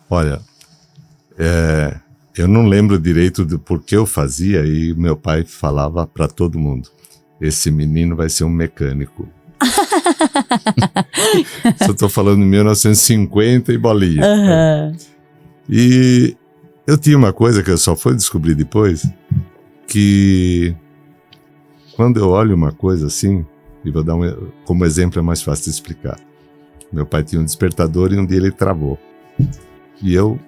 Olha, eu não lembro direito do porquê eu fazia e meu pai falava para todo mundo, esse menino vai ser um mecânico. Só estou falando em 1950 e bolinha. Uhum. E eu tinha uma coisa que eu só fui descobrir depois, que quando eu olho uma coisa assim, e vou dar como exemplo é mais fácil de explicar. Meu pai tinha um despertador e um dia ele travou. E eu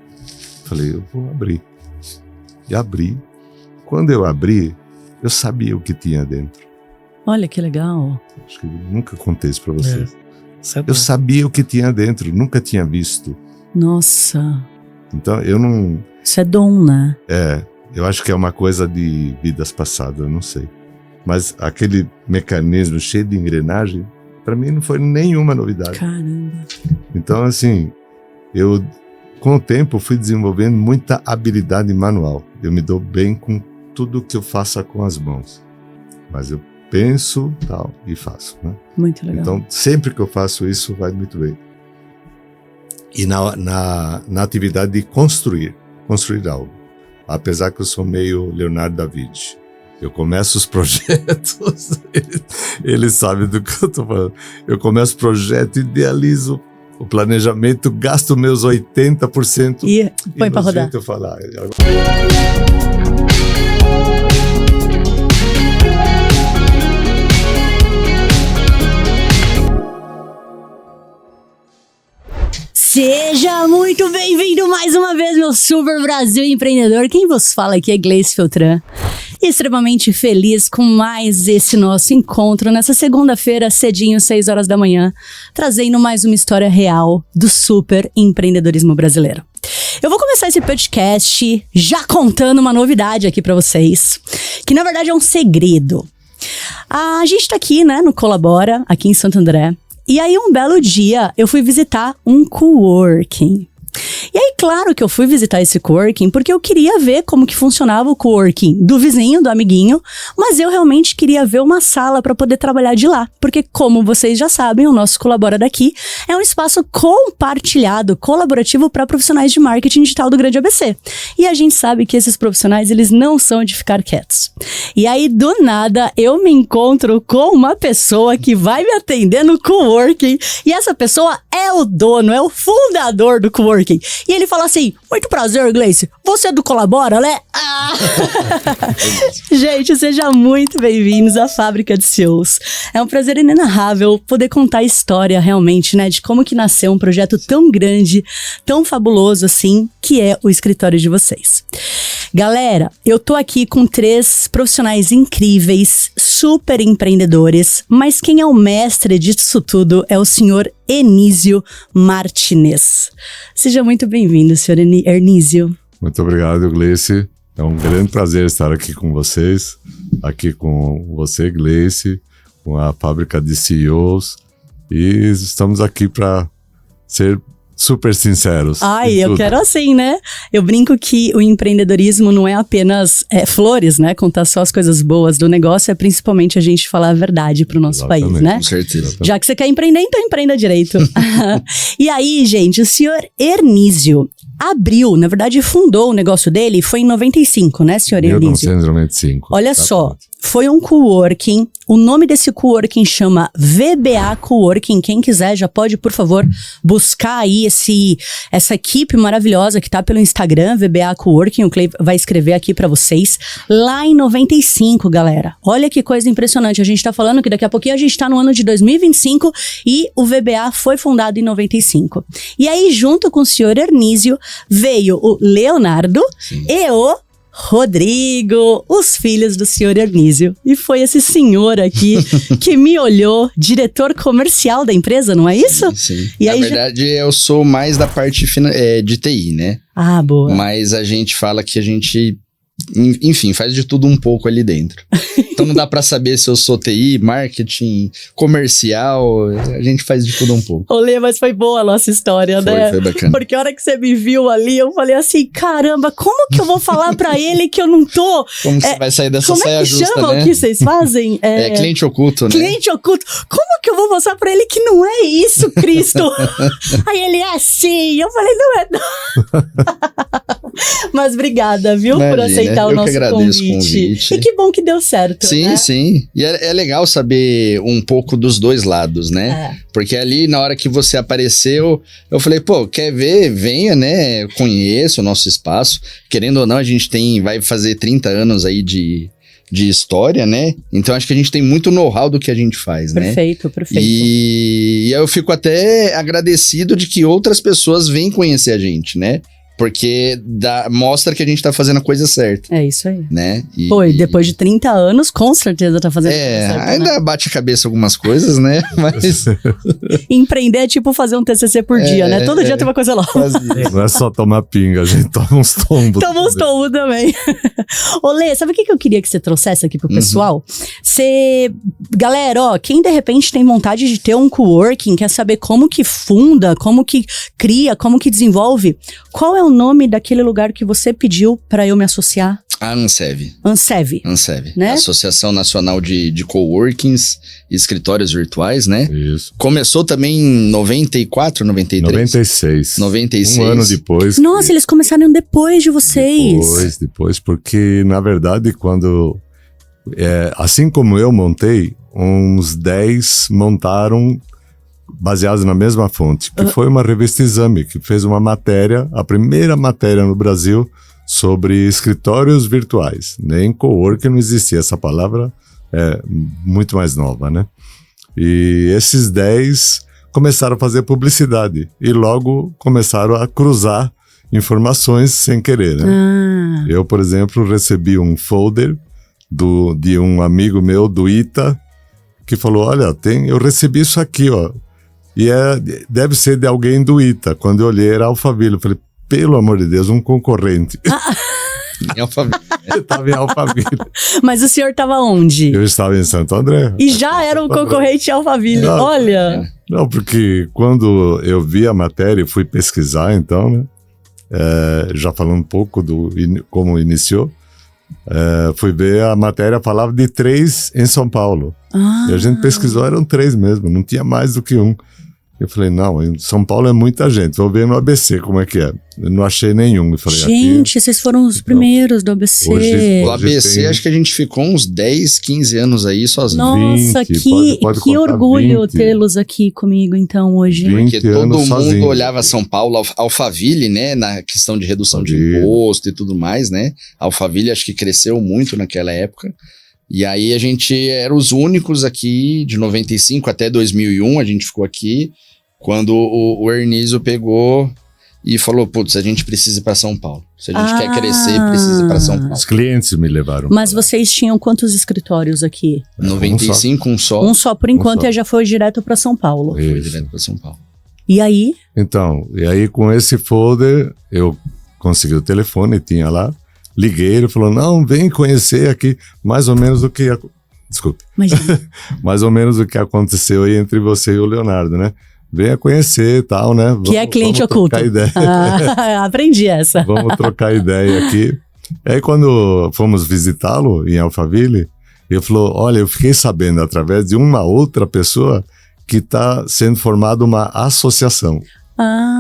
falei, eu vou abrir. E abri. Quando eu abri, eu sabia o que tinha dentro. Olha que legal. Acho que eu nunca contei isso pra vocês. Eu sabia o que tinha dentro, nunca tinha visto. Nossa. Então eu não... Isso é dom, né? Eu acho que é uma coisa de vidas passadas, eu não sei. Mas aquele mecanismo cheio de engrenagem, pra mim não foi nenhuma novidade. Caramba. Então assim, eu com o tempo fui desenvolvendo muita habilidade manual. Eu me dou bem com tudo que eu faça com as mãos. Mas eu penso tal e faço, né? Muito legal. Então sempre que eu faço isso vai muito bem. E na atividade de construir algo. Apesar que eu sou meio Leonardo da Vinci. Eu começo os projetos, ele sabe do que eu tô falando. Eu começo o projeto, idealizo o planejamento, gasto meus 80% e põe pra rodar. Eu falar. Seja muito bem-vindo mais uma vez, meu Super Brasil empreendedor. Quem vos fala aqui é Gleice Feltran. Extremamente feliz com mais esse nosso encontro nessa segunda-feira, cedinho, 6 horas da manhã, trazendo mais uma história real do super empreendedorismo brasileiro. Eu vou começar esse podcast já contando uma novidade aqui pra vocês, que na verdade é um segredo. A gente tá aqui, né, no Colabora, aqui em Santo André. E aí, um belo dia, eu fui visitar um coworking. E aí, claro que eu fui visitar esse coworking porque eu queria ver como que funcionava o coworking do vizinho, do amiguinho, mas eu realmente queria ver uma sala para poder trabalhar de lá, porque como vocês já sabem, o nosso Colabora daqui é um espaço compartilhado, colaborativo para profissionais de marketing digital do Grande ABC. E a gente sabe que esses profissionais, eles não são de ficar quietos. E aí, do nada, eu me encontro com uma pessoa que vai me atender no coworking, e essa pessoa é o dono, é o fundador do coworking. E ele fala assim, muito prazer, Gleice, você é do Colabora, né? Ah! Gente, sejam muito bem-vindos à Fábrica de CEOs. É um prazer inenarrável poder contar a história realmente, né, de como que nasceu um projeto tão grande, tão fabuloso assim, que é o escritório de vocês. Galera, eu tô aqui com 3 profissionais incríveis, super empreendedores, mas quem é o mestre disso tudo é o senhor Ernísio Martinez. Seja muito bem-vindo, senhor Ernísio. Muito obrigado, Gleice. É um grande prazer estar aqui com vocês, aqui com você, Gleice, com a Fábrica de CEOs, e estamos aqui para ser super sinceros. Ai, eu quero assim, né? Eu brinco que o empreendedorismo não é apenas flores, né? Contar só as coisas boas do negócio, é principalmente a gente falar a verdade pro nosso país, né? Com certeza. Já que você quer empreender, então empreenda direito. E aí, gente, o senhor Ernísio abriu, na verdade fundou o negócio dele, foi em 95, né, senhor Ernísio? 1995. Olha só, foi um coworking, o nome desse coworking chama VBA Coworking, quem quiser já pode, por favor, buscar aí essa equipe maravilhosa que tá pelo Instagram, VBA Coworking, o Clay vai escrever aqui pra vocês, lá em 95, galera. Olha que coisa impressionante, a gente tá falando que daqui a pouquinho a gente tá no ano de 2025 e o VBA foi fundado em 95. E aí, junto com o senhor Ernísio, veio o Leonardo e o Rodrigo, os filhos do senhor Ernísio. E foi esse senhor aqui que me olhou, diretor comercial da empresa, não é isso? Sim. E Na aí verdade, eu sou mais da parte de TI, né? Ah, boa. Mas a gente fala que a gente, enfim, faz de tudo um pouco ali dentro. Então não dá pra saber se eu sou TI, marketing, comercial, a gente faz de tudo um pouco. Olê, mas foi boa a nossa história, né? Foi bacana. Porque a hora que você me viu ali, eu falei assim, caramba, como que eu vou falar pra ele que eu não tô... Como você vai sair dessa Como saia é que justa, chama né? o que vocês fazem? É cliente oculto, né? Cliente oculto. Como que eu vou mostrar pra ele que não é isso, Cristo? Aí ele é assim. Eu falei, não é não. Mas obrigada, viu, por Imagina, aceitar o eu nosso que agradeço o convite. convite. E que bom que deu certo, Sim, né? sim. E é legal saber um pouco dos dois lados, né? Porque ali, na hora que você apareceu, eu falei, pô, quer ver? Venha, né? Conheça o nosso espaço. Querendo ou não, a gente vai fazer 30 anos aí de história, né? Então acho que a gente tem muito know-how do que a gente faz, né? Perfeito. E eu fico até agradecido de que outras pessoas vêm conhecer a gente, né? Porque mostra que a gente tá fazendo a coisa certa. É isso aí. Né? E depois de 30 anos, com certeza tá fazendo a coisa certa, ainda né? bate a cabeça algumas coisas, né? Mas Empreender é tipo fazer um TCC por dia, né? Todo dia tem uma coisa nova. Não é só tomar pinga, a gente toma uns tombos. Toma uns tombos também. Olê, sabe o que eu queria que você trouxesse aqui pro pessoal? Galera, ó, quem de repente tem vontade de ter um coworking, quer saber como que funda, como que cria, como que desenvolve, qual é o nome daquele lugar que você pediu pra eu me associar? A Ansev, né? Associação Nacional de Coworkings e Escritórios Virtuais, né? Isso. Começou também em 94, 93? 96. Um ano depois. Nossa, eles começaram depois de vocês. Depois, porque na verdade quando... assim como eu montei, uns 10 montaram baseados na mesma fonte, que foi uma revista Exame, que fez uma matéria, a primeira matéria no Brasil sobre escritórios virtuais. Nem coworking não existia, essa palavra é muito mais nova, né? E esses 10 começaram a fazer publicidade e logo começaram a cruzar informações sem querer, né? Eu, por exemplo, recebi um folder de um amigo meu do ITA que falou, olha, eu recebi isso aqui, ó. E deve ser de alguém do ITA. Quando eu olhei, era Alphaville. Eu falei, pelo amor de Deus, um concorrente. Em Alphaville. Eu estava em Alphaville. Mas o senhor estava onde? Eu estava em Santo André. E já era um concorrente de Alphaville. Não, olha. Não, porque quando eu vi a matéria e fui pesquisar, então, né? Já falando um pouco como iniciou, fui ver a matéria, falava de 3 em São Paulo. E a gente pesquisou, eram 3 mesmo, não tinha mais do que um. Eu falei, não, em São Paulo é muita gente, vou ver no ABC como é que é. Eu não achei nenhum. Eu falei, gente, vocês foram os primeiros do ABC. O ABC, acho que a gente ficou uns 10, 15 anos aí sozinho. Nossa, 20, pode que orgulho 20. Tê-los aqui comigo, então, hoje. Porque todo mundo sozinho. olhava São Paulo, Alphaville, né, na questão de redução de imposto e tudo mais, né? Alphaville acho que cresceu muito naquela época. E aí a gente era os únicos aqui, de 95 até 2001, a gente ficou aqui, quando o Ernizo pegou e falou, putz, a gente precisa ir para São Paulo. Se a gente quer crescer, precisa ir para São Paulo. Os clientes me levaram. Mas vocês tinham quantos escritórios aqui? 95, um só. Um só por enquanto, e já foi direto para São Paulo. Foi direto para São Paulo. E aí? Então, com esse folder, eu consegui o telefone, tinha lá. Liguei, ele falou, não, vem conhecer aqui mais ou menos o que... Desculpe. Mais ou menos o que aconteceu aí entre você e o Leonardo, né? Venha conhecer e tal, né? Que é cliente oculto. Trocar ideia. Aprendi essa. Vamos trocar ideia aqui. Aí quando fomos visitá-lo em Alphaville, ele falou, olha, eu fiquei sabendo através de uma outra pessoa que está sendo formada uma associação.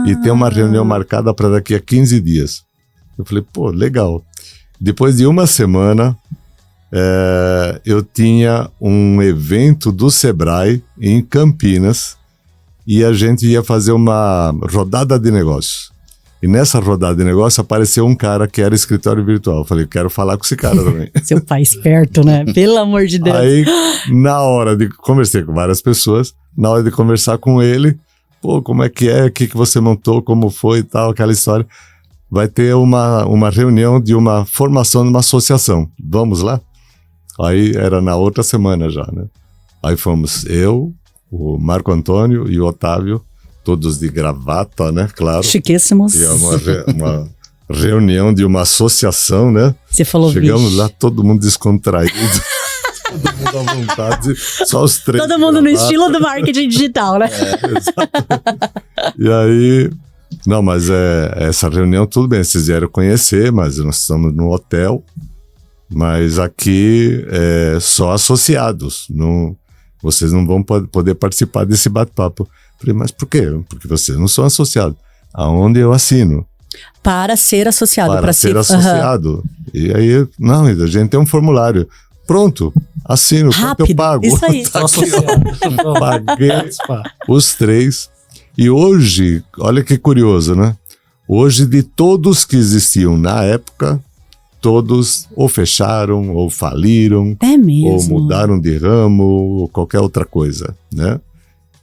E tem uma reunião marcada para daqui a 15 dias. Eu falei, pô, legal. Depois de uma semana, eu tinha um evento do Sebrae em Campinas e a gente ia fazer uma rodada de negócios. E nessa rodada de negócios apareceu um cara que era escritório virtual. Eu falei, quero falar com esse cara também. Seu pai esperto, né? Pelo amor de Deus. Aí, na hora de... Conversei com várias pessoas. Na hora de conversar com ele, pô, como é? O que você montou? Como foi e tal, aquela história. Vai ter uma reunião de uma formação de uma associação. Vamos lá? Aí era na outra semana já, né? Aí fomos eu, o Marco Antônio e o Otávio, todos de gravata, né? Claro. Chiquíssimos. E uma reunião de uma associação, né? Você falou, chegamos lá, todo mundo descontraído. Todo mundo à vontade, só os 3. Todo mundo no estilo do marketing digital, né? Exato. E aí... Não, mas essa reunião, tudo bem, vocês vieram conhecer, mas nós estamos no hotel, mas aqui é só associados, não, vocês não vão poder participar desse bate-papo. Falei, mas por quê? Porque vocês não são associados. Aonde eu assino? Para ser associado. Para ser associado. E aí, não, a gente tem um formulário. Pronto, assino, quanto eu pago. Isso aí. Tá aqui, ó. Paguei os 3. E hoje, olha que curioso, né? Hoje, de todos que existiam na época, todos ou fecharam, ou faliram, ou mudaram de ramo, ou qualquer outra coisa, né?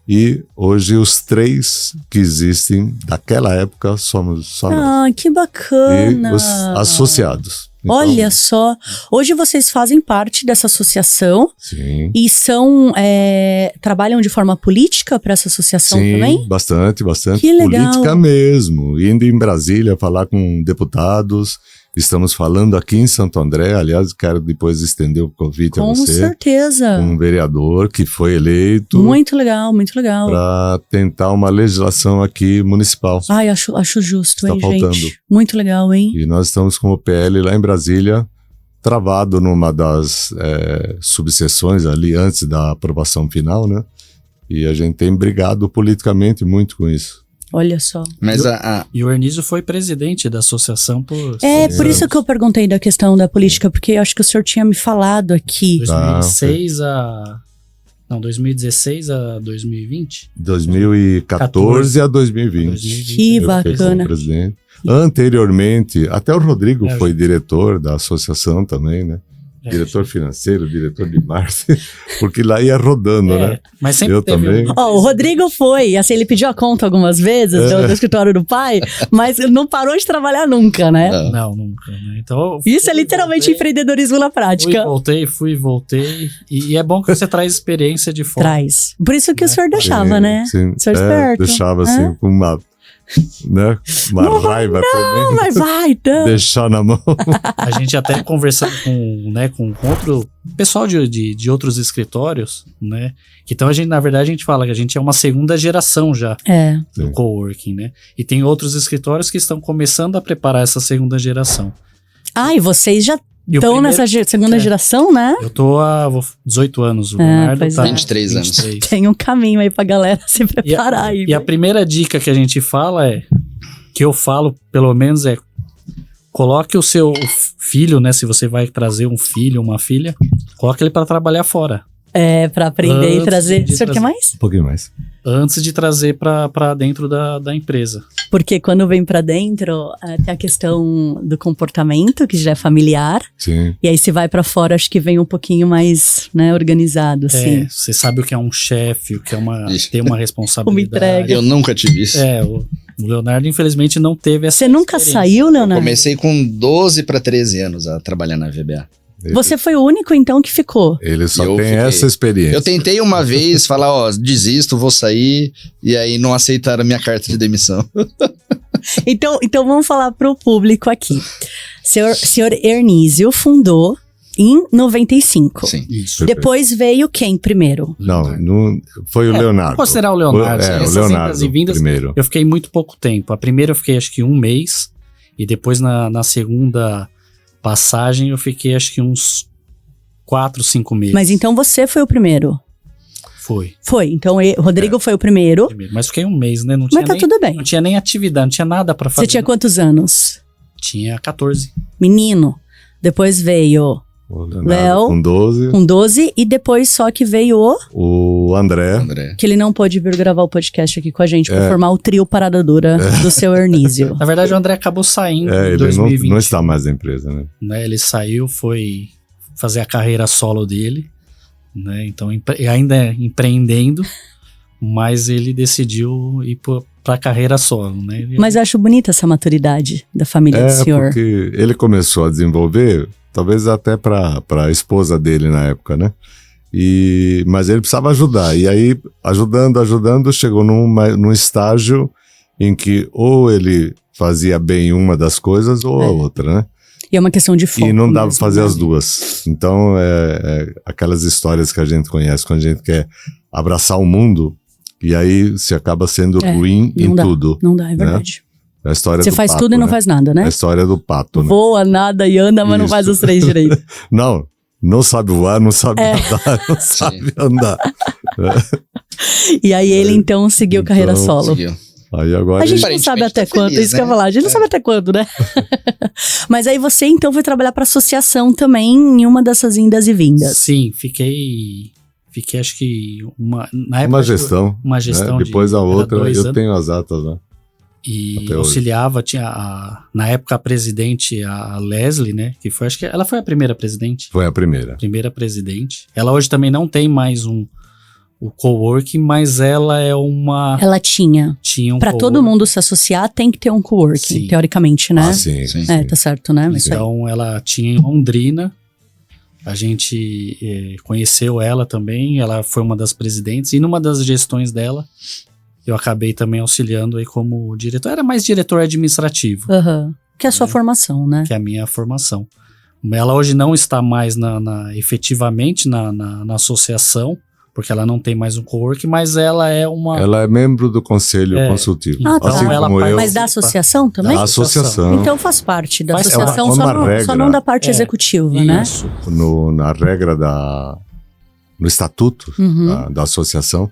E hoje os 3 que existem daquela época somos só nós. Ah, que bacana! E os associados. Então, olha só, hoje vocês fazem parte dessa associação. Sim. E trabalham de forma política para essa associação também? Sim, bastante. Que legal. Política mesmo, indo em Brasília falar com deputados. Estamos falando aqui em Santo André, aliás, quero depois estender o convite a você. Com certeza. Um vereador que foi eleito. Muito legal, muito legal. Para tentar uma legislação aqui municipal. Ai, acho justo, Está hein, faltando. gente? Muito legal, hein? E nós estamos com o PL lá em Brasília, travado numa das subseções ali antes da aprovação final, né? E a gente tem brigado politicamente muito com isso. Olha só. Mas E o Ernísio foi presidente da associação por... Por isso que eu perguntei da questão da política, porque eu acho que o senhor tinha me falado aqui. 2016 a 2020? 2014 a 2020. Que Eu fiquei como bacana. presidente. Anteriormente, até o Rodrigo foi diretor da associação também, né? Diretor financeiro, diretor de marketing, porque lá ia rodando, né? Mas sempre Eu teve também. O Rodrigo foi, assim, ele pediu a conta algumas vezes do escritório do pai, mas não parou de trabalhar nunca, né? Não, nunca, né? Então, Isso é literalmente empreendedorismo na prática. Fui e voltei. E é bom que você traz experiência de fora. Traz. Por isso que o senhor deixava, Sim, né? sim. O senhor esperto. Deixava assim, com uma raiva tremenda. Não, mas vai, então. Deixar na mão. A gente até conversando com outro pessoal de outros escritórios, né? Então na verdade, a gente fala que a gente é uma segunda geração já do coworking, né? E tem outros escritórios que estão começando a preparar essa segunda geração. Ah, e vocês já estão nessa segunda geração, né? Eu tô há 18 anos, o Leonardo tá 23 anos. Tem um caminho aí pra galera se preparar aí. E a primeira dica que a gente fala que eu falo, pelo menos, coloque o seu filho, né? Se você vai trazer um filho, uma filha, coloque ele para trabalhar fora. Pra aprender e trazer. O senhor quer mais? Um pouquinho mais. Antes de trazer para dentro da empresa. Porque quando vem pra dentro, tem a questão do comportamento, que já é familiar. Sim. E aí se vai pra fora, acho que vem um pouquinho mais, né, organizado, assim. Você sabe o que é um chefe, o que é ter uma Uma responsabilidade. entrega. Eu nunca tive isso. O Leonardo, infelizmente, não teve essa Você nunca saiu, Leonardo? Comecei com 12 para 13 anos a trabalhar na VBA. Você foi o único, então, que ficou. Ele só Eu tem fiquei. essa experiência. Eu tentei uma vez falar, desisto, vou sair, e aí não aceitaram a minha carta de demissão. Então vamos falar pro público aqui. Senhor Ernísio fundou em 95. Sim. Isso. Depois veio quem primeiro? Não, foi o Leonardo. Vou considerar o Leonardo. O Essas Leonardo indas e vindas, primeiro. eu fiquei muito pouco tempo. A primeira eu fiquei acho que 1 mês. E depois na segunda passagem eu fiquei acho que uns 4, 5 meses. Mas então você foi o primeiro? Foi. Foi. Então o Rodrigo foi o primeiro. Mas fiquei 1 mês, né? Não Mas tá tudo bem. Não tinha nem atividade, não tinha nada pra fazer. Você tinha quantos anos? Tinha 14. Menino. Depois veio O Leonardo Léo, com 12. com 12. E depois só que veio O André. que ele não pôde vir gravar o podcast aqui com a gente pra formar o trio Parada Dura do seu Ernísio. Na verdade, o André acabou saindo em Ele 2020. não está mais na empresa, né? Né? Ele saiu, foi fazer a carreira solo dele, né? Então ainda empreendendo, mas ele decidiu ir para a carreira solo, né? Mas eu acho bonita essa maturidade da família do senhor. Porque ele começou a desenvolver, talvez até para a esposa dele na época, né? Mas ele precisava ajudar. E aí, ajudando, chegou num estágio em que ou ele fazia bem uma das coisas ou a outra, né? E é uma questão de foco. E não dá pra fazer as duas. Então, aquelas histórias que a gente conhece, quando a gente quer abraçar o mundo, e aí você acaba sendo ruim em tudo. Não dá, é verdade. É a história você do faz pato, tudo e não faz nada, né? É a história do pato, né? Voa, nada e anda, mas não faz os 3 direito. Não sabe voar, não sabe andar, não sabe andar. E aí ele então seguiu carreira solo. Aí agora a gente não sabe até quando, feliz, isso que eu ia falar, a gente não sabe até quando, né? Mas aí você então foi trabalhar para associação também em uma dessas indas e vindas. Sim, fiquei acho que na época uma gestão, né? Depois a outra, eu tenho as atas lá. E auxiliava, na época a presidente, a Leslie, né? Que foi, acho que ela foi a primeira presidente. Foi a primeira. Primeira presidente. Ela hoje também não tem mais o coworking, mas ela é uma... Ela tinha um pra todo mundo se associar, tem que ter um coworking, sim, teoricamente, né? Sim. Tá certo, né? Então, ela tinha em Londrina, a gente conheceu ela também, ela foi uma das presidentes, e numa das gestões dela, eu acabei também auxiliando aí como diretor, era mais diretor administrativo. Que é a sua formação, né? Que é a minha formação. Ela hoje não está mais efetivamente na associação, porque ela não tem mais um coworking, mas ela é uma... Ela é membro do conselho consultivo. Tá. Assim como eu. Mas da associação também? Da associação. Então faz parte da associação, só não da parte executiva, né? Isso. Na regra no estatuto da associação,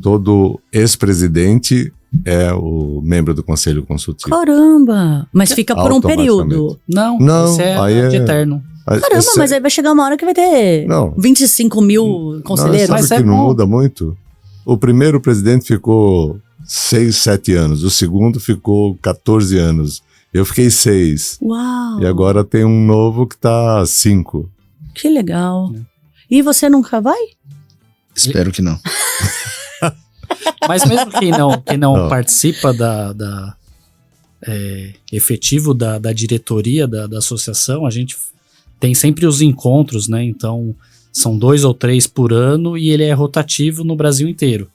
todo ex-presidente é o membro do conselho consultivo. Caramba! Mas fica por um período. Não, isso aí de eterno. Caramba, mas aí vai chegar uma hora que vai ter 25 mil conselheiros. Sabe que não muda muito? O primeiro presidente ficou 6, 7 anos. O segundo ficou 14 anos. Eu fiquei 6. Uau! E agora tem um novo que tá 5. Que legal. E você nunca vai? Espero que não. Mas mesmo quem não participa efetivo da diretoria da associação, a gente tem sempre os encontros, né? Então, são 2 ou 3 por ano e ele é rotativo no Brasil inteiro,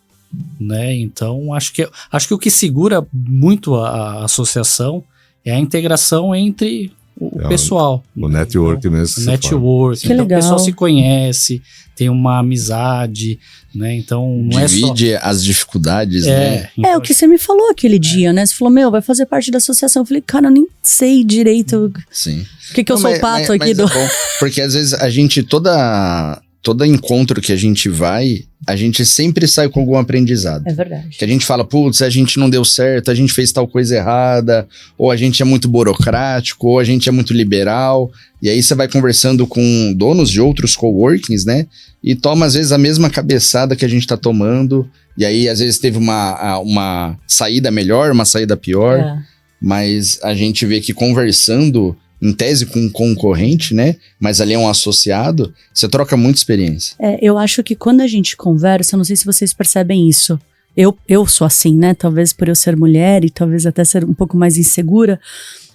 né? Então, acho que o que segura muito a associação é a integração entre o pessoal. O network mesmo. O network. Que então, legal. o pessoal se conhece, tem uma amizade, né? Então, não divide é só... as dificuldades, né? Então, o que você me falou aquele dia, né? Você falou, vai fazer parte da associação. Eu falei, cara, eu nem sei direito. Sim. O que eu sou o pato aqui do... É bom, porque às vezes a gente, todo encontro que a gente vai, a gente sempre sai com algum aprendizado. É verdade. Que a gente fala, putz, a gente não deu certo, a gente fez tal coisa errada, ou a gente é muito burocrático, ou a gente é muito liberal. E aí você vai conversando com donos de outros coworkings, né? E toma, às vezes, a mesma cabeçada que a gente tá tomando. E aí, às vezes, teve uma saída melhor, uma saída pior. Mas a gente vê que conversando... em tese com um concorrente, né? Mas ali é um associado, você troca muita experiência. Eu acho que quando a gente conversa, não sei se vocês percebem isso, eu sou assim, né? Talvez por eu ser mulher e talvez até ser um pouco mais insegura,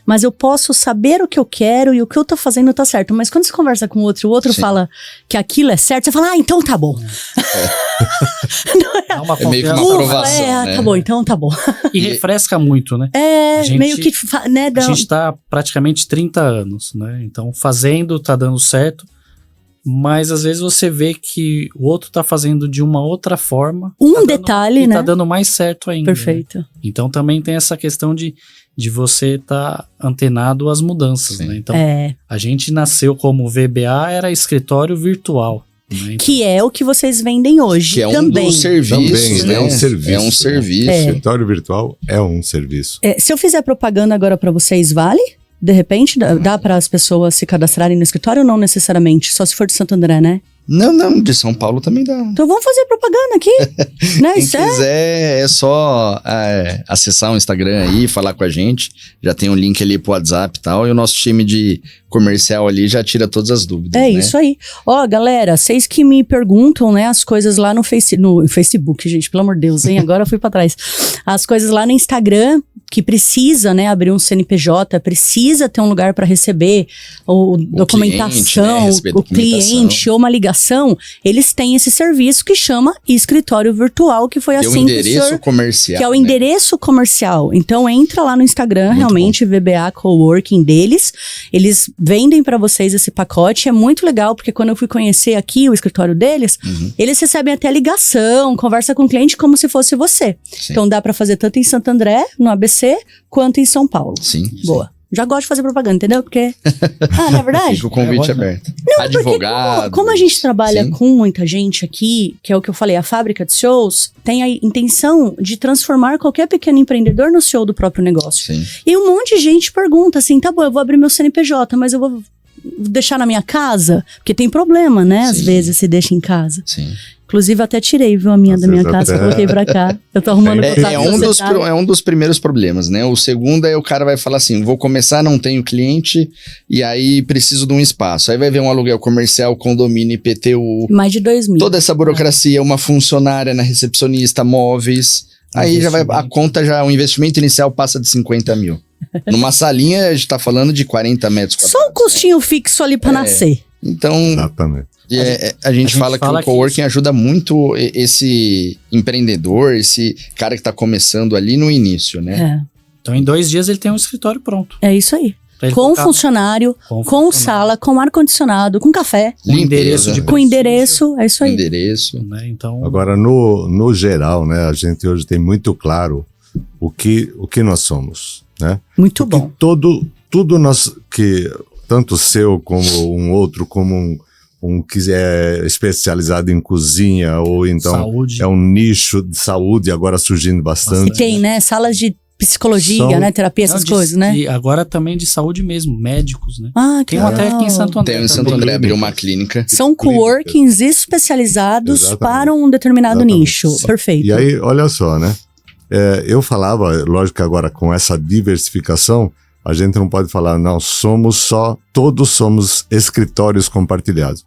mas eu posso saber o que eu quero e o que eu tô fazendo tá certo. Mas quando você conversa com o outro fala que aquilo é certo, você fala, então tá bom. É meio que uma aprovação, né? Tá bom, então tá bom. E refresca muito, né? Meio que... né, a gente tá praticamente 30 anos, né? Então, fazendo, tá dando certo. Mas, às vezes, você vê que o outro tá fazendo de uma outra forma. Detalhe, né? Tá dando mais certo ainda. Perfeito. Né? Então, também tem essa questão de você tá antenado às mudanças, né? Então, a gente nasceu como VBA, era escritório virtual. Né? Então, que é o que vocês vendem hoje. Que é também. Um dos serviços, né? É um serviço. É um serviço. Escritório virtual é um serviço. Se eu fizer propaganda agora pra vocês, vale? De repente, dá para as pessoas se cadastrarem no escritório ou não necessariamente? Só se for de Santo André, né? Não, de São Paulo também dá. Então vamos fazer propaganda aqui. Né? Quem quiser é só acessar o Instagram aí, falar com a gente. Já tem um link ali pro WhatsApp e tal. E o nosso time de comercial ali já tira todas as dúvidas. É, né? Isso aí. Ó, galera, vocês que me perguntam, né, as coisas lá no Facebook, gente, pelo amor de Deus, hein? Agora eu fui pra trás. As coisas lá no Instagram, que precisa, né, abrir um CNPJ, precisa ter um lugar para receber documentação, o cliente ou uma ligação, eles têm esse serviço que chama escritório virtual, que foi assim que o endereço comercial, que é o endereço comercial. Então entra lá no Instagram, muito realmente, bom. VBA Coworking deles, eles vendem para vocês esse pacote, é muito legal, porque quando eu fui conhecer aqui o escritório deles, eles recebem até ligação, conversa com o cliente como se fosse você. Sim. Então dá para fazer tanto em Santo André, no ABC, quanto em São Paulo. Sim. Boa. Já gosto de fazer propaganda, entendeu? Porque... não é verdade? Fica o convite aberto. Não, advogado. Como a gente trabalha com muita gente aqui, que é o que eu falei, a fábrica de shows tem a intenção de transformar qualquer pequeno empreendedor no CEO do próprio negócio. Sim. E um monte de gente pergunta assim, tá bom, eu vou abrir meu CNPJ, mas eu vou deixar na minha casa? Porque tem problema, né? Às vezes se deixa em casa. Sim. Inclusive, até tirei, viu, a minha da minha casa, coloquei pra cá. Eu tô arrumando contato. É um dos primeiros problemas, né? O segundo é o cara vai falar assim, vou começar, não tenho cliente, e aí preciso de um espaço. Aí vai ver um aluguel comercial, condomínio, IPTU. Mais de 2 mil. Toda essa burocracia, uma funcionária na recepcionista, móveis. Aí já vai, a conta já, o investimento inicial passa de 50 mil. Numa salinha, a gente tá falando de 40 metros quadrados. Só um custinho fixo ali pra nascer. Então... Exatamente. A gente fala que o coworking ajuda muito esse empreendedor, esse cara que tá começando ali no início, né? Então, em 2 dias ele tem um escritório pronto. É isso aí. Com funcionário, com sala, com ar-condicionado, com café. Com endereço com endereço, é isso aí. Endereço. Né? Então... Agora, no geral, né, a gente hoje tem muito claro o que nós somos, né? Muito bom. Tudo nós, que tanto o seu como um outro, como um que é especializado em cozinha, ou então saúde. É um nicho de saúde agora surgindo bastante. E tem, né? Salas de psicologia, né? Terapia, essas coisas, né? E agora também de saúde mesmo, médicos, né? Que tem até aqui em Santo André. Tem em Santo André, abriu uma clínica. São coworkings especializados para um determinado nicho. Perfeito. E aí, olha só, né? Eu falava, lógico que agora com essa diversificação, a gente não pode falar, não, todos somos escritórios compartilhados.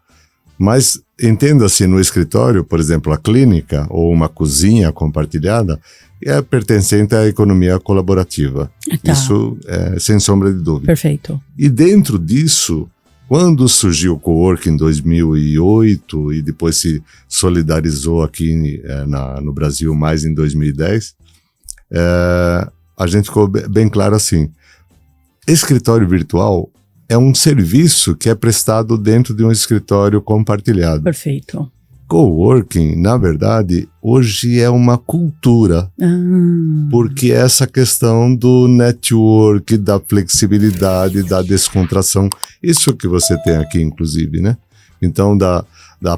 Mas entenda-se no escritório, por exemplo, a clínica ou uma cozinha compartilhada é pertencente à economia colaborativa. Tá. Isso é sem sombra de dúvida. Perfeito. E dentro disso, quando surgiu o coworking em 2008 e depois se solidarizou aqui no Brasil mais em 2010, a gente ficou bem claro assim, escritório virtual é um serviço que é prestado dentro de um escritório compartilhado. Perfeito. Coworking, na verdade, hoje é uma cultura. Porque essa questão do network, da flexibilidade, da descontração, isso que você tem aqui, inclusive, né? Então, da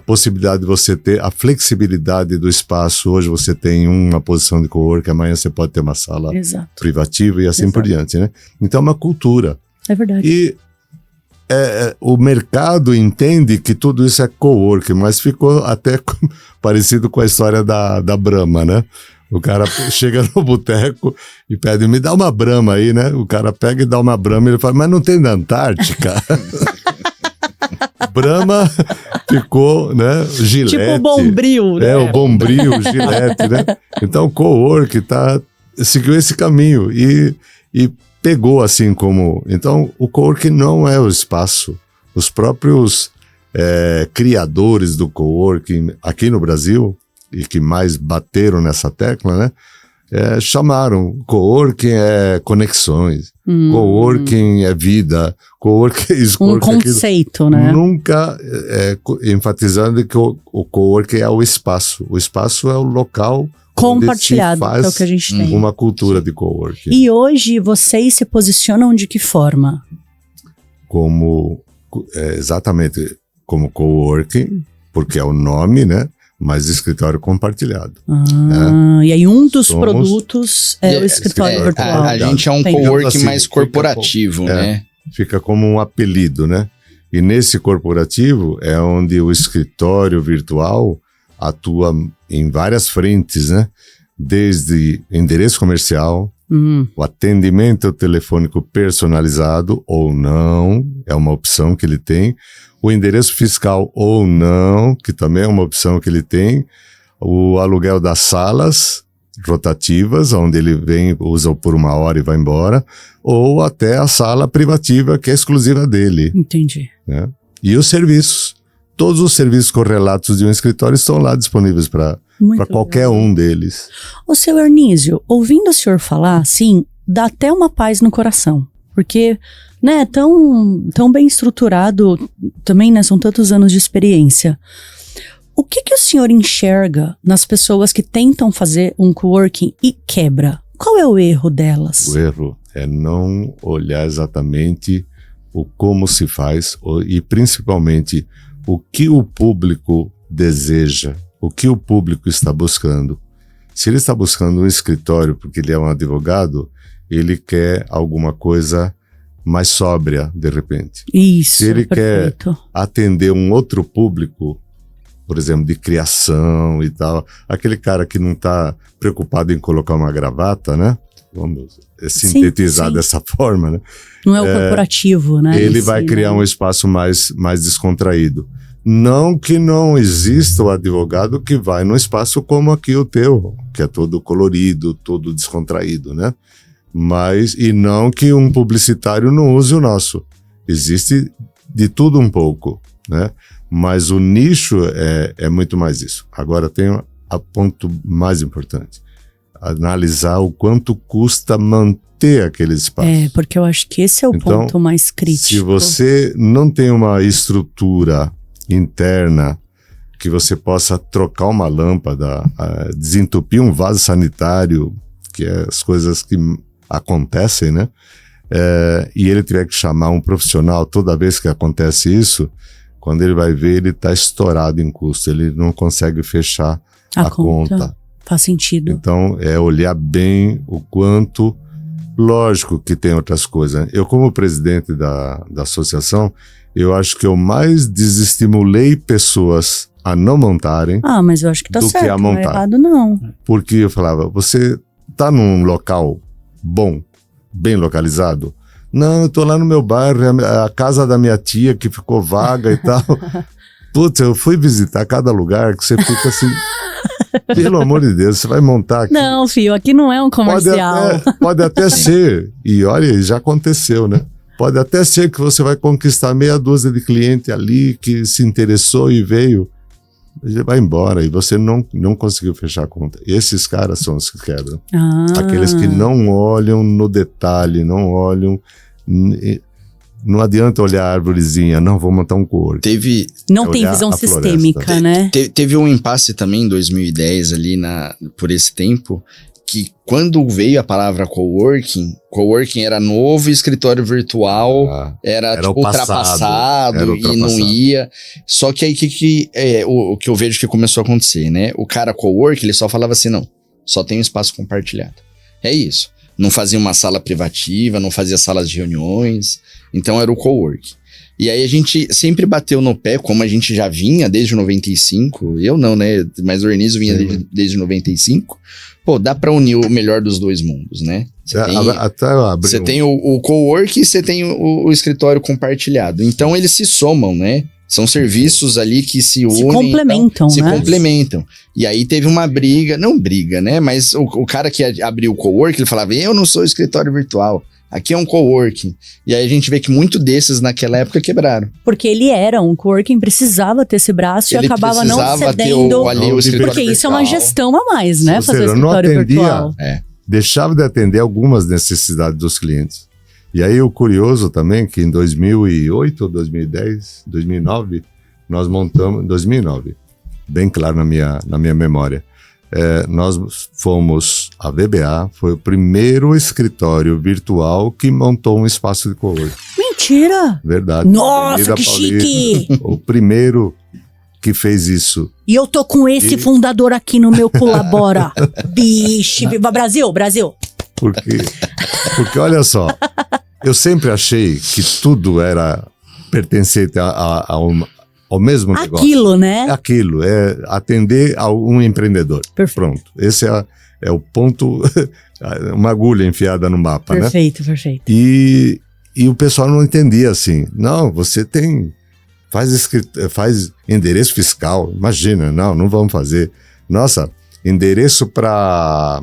possibilidade de você ter a flexibilidade do espaço. Hoje você tem uma posição de coworking, amanhã você pode ter uma sala privativa e assim por diante, né? Então, é uma cultura. É verdade. E o mercado entende que tudo isso é coworking, mas ficou até parecido com a história da Brahma, né? O cara chega no boteco e pede, me dá uma Brahma aí, né? O cara pega e dá uma Brahma e ele fala, mas não tem na Antártica? Brahma ficou, né? Gillette. Tipo o Bombril, né? O Bombril, Gillette, né? Então o coworking seguiu esse caminho e pegou assim como... Então, o coworking não é o espaço. Os próprios criadores do coworking aqui no Brasil, e que mais bateram nessa tecla, né? Chamaram coworking conexões, coworking é vida, coworking é isso, um conceito, aquilo. Né? Nunca enfatizando que o coworking é o espaço. O espaço é o local compartilhado, que é o que a gente tem. Uma cultura de coworking. E hoje vocês se posicionam de que forma? Exatamente como coworking, porque é o nome, né? Mas escritório compartilhado. E aí um dos produtos é o escritório virtual. A gente é um coworking mais corporativo, né? Fica como um apelido, né? E nesse corporativo é onde o escritório virtual atua em várias frentes, né? Desde endereço comercial, o atendimento telefônico personalizado ou não, é uma opção que ele tem, o endereço fiscal ou não, que também é uma opção que ele tem, o aluguel das salas rotativas, onde ele vem, usa por 1 hora e vai embora, ou até a sala privativa, que é exclusiva dele. Entendi. Né? E os serviços. Todos os serviços correlatos de um escritório estão lá disponíveis para qualquer um deles. Ô, seu Ernísio, ouvindo o senhor falar, assim, dá até uma paz no coração. Porque, né, tão bem estruturado também, né, são tantos anos de experiência. O que o senhor enxerga nas pessoas que tentam fazer um coworking e quebra? Qual é o erro delas? O erro é não olhar exatamente o como se faz e principalmente o que o público deseja, o que o público está buscando. Se ele está buscando um escritório porque ele é um advogado, ele quer alguma coisa mais sóbria, de repente. Isso, se ele perfeito. quer atender um outro público, por exemplo, de criação e tal, aquele cara que não está preocupado em colocar uma gravata, né? Vamos sintetizar dessa forma, né? Não é o corporativo, né? Ele vai criar um espaço mais descontraído. Não que não exista o advogado que vai num espaço como aqui o teu, que é todo colorido, todo descontraído, né? E não que um publicitário não use o nosso. Existe de tudo um pouco, né? Mas o nicho é muito mais isso. Agora tem o ponto mais importante. Analisar o quanto custa manter aquele espaço. Porque eu acho que esse é o ponto mais crítico. Se você não tem uma estrutura interna que você possa trocar uma lâmpada, desentupir um vaso sanitário, que é as coisas que acontecem, né? E ele tiver que chamar um profissional toda vez que acontece isso, quando ele vai ver, ele está estourado em custo, ele não consegue fechar a conta. Faz sentido. Então, é olhar bem o quanto... Lógico que tem outras coisas. Eu, como presidente da associação, eu acho que eu mais desestimulei pessoas a não montarem mas eu acho que tá do certo, que a montar. Não é errado, não. Porque eu falava, você tá num local bom, bem localizado? Não, eu tô lá no meu bairro, a casa da minha tia que ficou vaga e tal. Putz, eu fui visitar cada lugar que você fica assim... Pelo amor de Deus, você vai montar aqui. Não, filho, aqui não é um comercial. Pode até ser, e olha, já aconteceu, né? Pode até ser que você vai conquistar meia dúzia de cliente ali que se interessou e veio, ele vai embora e você não conseguiu fechar a conta. Esses caras são os que quebram. Aqueles que não olham no detalhe, não olham... Não adianta olhar a árvorezinha, não, vou montar um coworking. Não tem visão sistêmica, né? Teve um impasse também em 2010, ali por esse tempo, que quando veio a palavra coworking era novo, escritório virtual era tipo, ultrapassado e não ia. Só que aí o que eu vejo que começou a acontecer, né? O cara coworking, ele só falava assim, não, só tem um espaço compartilhado. É isso. Não fazia uma sala privativa, não fazia salas de reuniões, então era o coworking. E aí a gente sempre bateu no pé, como a gente já vinha desde 95, eu não, né, mas o Ernísio vinha desde 95, pô, dá pra unir o melhor dos dois mundos, né? Você tem o coworking e você tem o escritório compartilhado, então eles se somam, né? São serviços ali que se unem. Se complementam. E aí teve uma briga, não briga, né? Mas o cara que abriu o coworking, ele falava, eu não sou escritório virtual, aqui é um coworking. E aí a gente vê que muito desses naquela época quebraram. Porque ele era um coworking, precisava ter esse braço e acabava não cedendo. Porque isso é uma gestão a mais, né? Fazer o escritório virtual. Deixava de atender algumas necessidades dos clientes. E aí o curioso também que em 2008, 2010, 2009, nós montamos, 2009, bem claro na minha memória, nós fomos, a VBA foi o primeiro escritório virtual que montou um espaço de coworking. Mentira! Verdade. Nossa, que chique! O primeiro que fez isso. E eu tô com esse fundador aqui no meu Colabora. Bicho, viva Brasil! Porque olha só, eu sempre achei que tudo era pertencente ao mesmo negócio. Aquilo, né? Aquilo, é atender a um empreendedor. Perfeito. Pronto, esse é o ponto, uma agulha enfiada no mapa, perfeito, né? Perfeito. E o pessoal não entendia assim, não, você faz endereço fiscal, imagina, não vamos fazer. Nossa, endereço para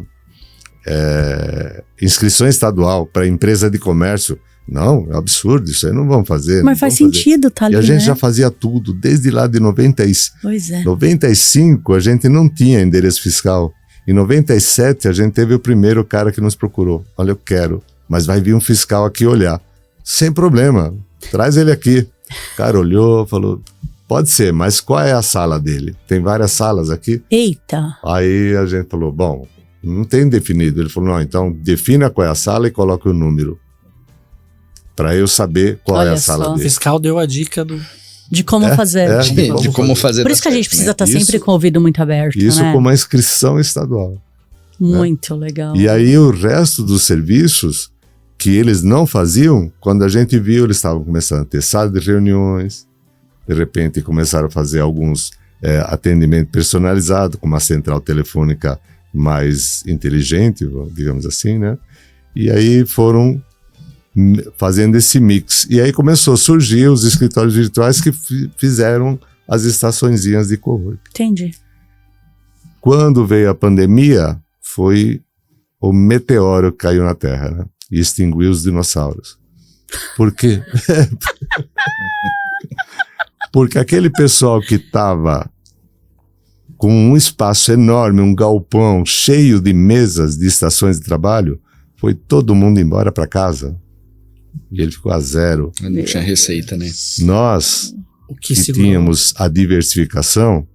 inscrição estadual, para empresa de comércio. Não, é absurdo, isso aí não vão fazer. Mas faz sentido, tá ali, E a gente já fazia tudo, desde lá de 95 a gente não tinha endereço fiscal. Em 97 a gente teve o primeiro cara que nos procurou. Olha, eu quero, mas vai vir um fiscal aqui olhar. Sem problema, traz ele aqui. O cara olhou, falou, pode ser, mas qual é a sala dele? Tem várias salas aqui? Eita! Aí a gente falou, bom, não tem definido. Ele falou, não, então defina qual é a sala e coloque o número. Para eu saber qual é a sala dele. O fiscal deu a dica de como fazer. De como fazer. Por isso que a gente precisa estar sempre com o ouvido muito aberto. Isso, né? com uma inscrição estadual. Muito legal. E aí o resto dos serviços que eles não faziam, quando a gente viu, eles estavam começando a ter sala de reuniões, de repente começaram a fazer alguns atendimento personalizado, com uma central telefônica mais inteligente, digamos assim, né? E aí foram fazendo esse mix. E aí começou a surgir os escritórios virtuais que fizeram as estaçõezinhas de coworking. Entendi. Quando veio a pandemia, foi o meteoro que caiu na Terra, né? E extinguiu os dinossauros. Por quê? Porque aquele pessoal que estava com um espaço enorme, um galpão cheio de mesas de estações de trabalho, foi todo mundo embora para casa. E ele ficou a zero. Não tinha receita, né? Nós, que tínhamos a diversificação,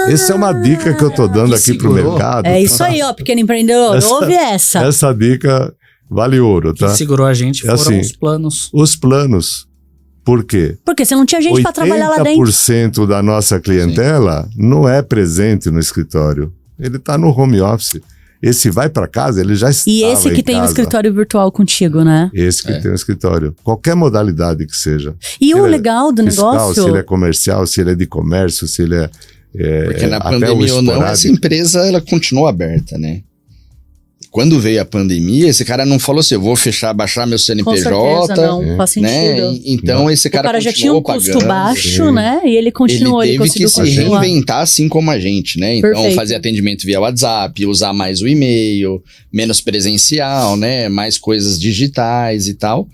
essa é uma dica que eu tô dando aqui pro mercado. É isso aí, ó, pequeno empreendedor, ouve essa. Essa dica vale ouro, tá? O que segurou a gente foram assim, os planos. Os planos. Por quê? Porque você não tinha gente para trabalhar lá dentro. 80% da nossa clientela não é presente no escritório. Ele tá no home office. Esse vai para casa, ele já está. E esse que tem um escritório virtual contigo, né? Esse que tem um escritório. Qualquer modalidade que seja. E o legal do fiscal, negócio... se ele é comercial, se ele é de comércio, se ele é... Porque na pandemia ou não, essa empresa ela continuou aberta, né? Quando veio a pandemia, esse cara não falou assim, eu vou baixar meu CNPJ. Com certeza, não, faz né? sentido. Então esse cara já tinha um custo pagando, baixo, né? E ele continuou, ele teve que se reinventar assim como a gente, né? Então Perfeito. fazer atendimento via WhatsApp, usar mais o e-mail, menos presencial, né? Mais coisas digitais e tal.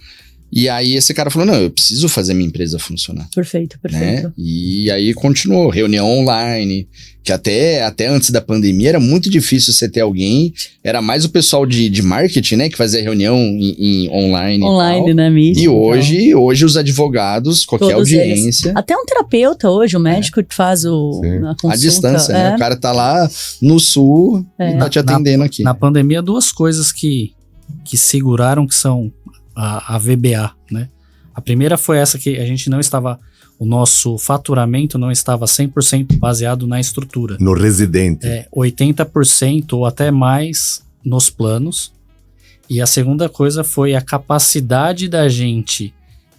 E aí esse cara falou, não, eu preciso fazer minha empresa funcionar. Perfeito. Né? E aí continuou, reunião online, que até antes da pandemia era muito difícil você ter alguém, era mais o pessoal de marketing, né, que fazia reunião online. Online, e tal. né, mídia. E hoje os advogados, qualquer todos audiência... Eles. Até um terapeuta hoje, o médico que faz a consulta. A distância, né? O cara tá lá no sul e tá te atendendo aqui. Na pandemia, duas coisas que seguraram, que são a VBA, né? A primeira foi essa que a gente não estava... O nosso faturamento não estava 100% baseado na estrutura. No residente. 80% ou até mais nos planos. E a segunda coisa foi a capacidade da gente...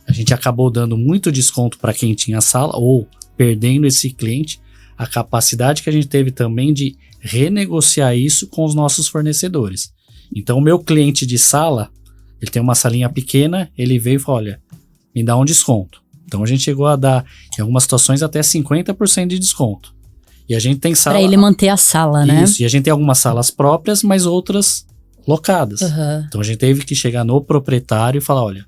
A gente acabou dando muito desconto para quem tinha sala ou perdendo esse cliente. A capacidade que a gente teve também de renegociar isso com os nossos fornecedores. Então, o meu cliente de sala... Ele tem uma salinha pequena, ele veio e falou, olha, me dá um desconto. Então a gente chegou a dar, em algumas situações, até 50% de desconto. E a gente tem sala... Para ele manter a sala, né? Isso, e a gente tem algumas salas próprias, mas outras locadas. Uhum. Então a gente teve que chegar no proprietário e falar, olha,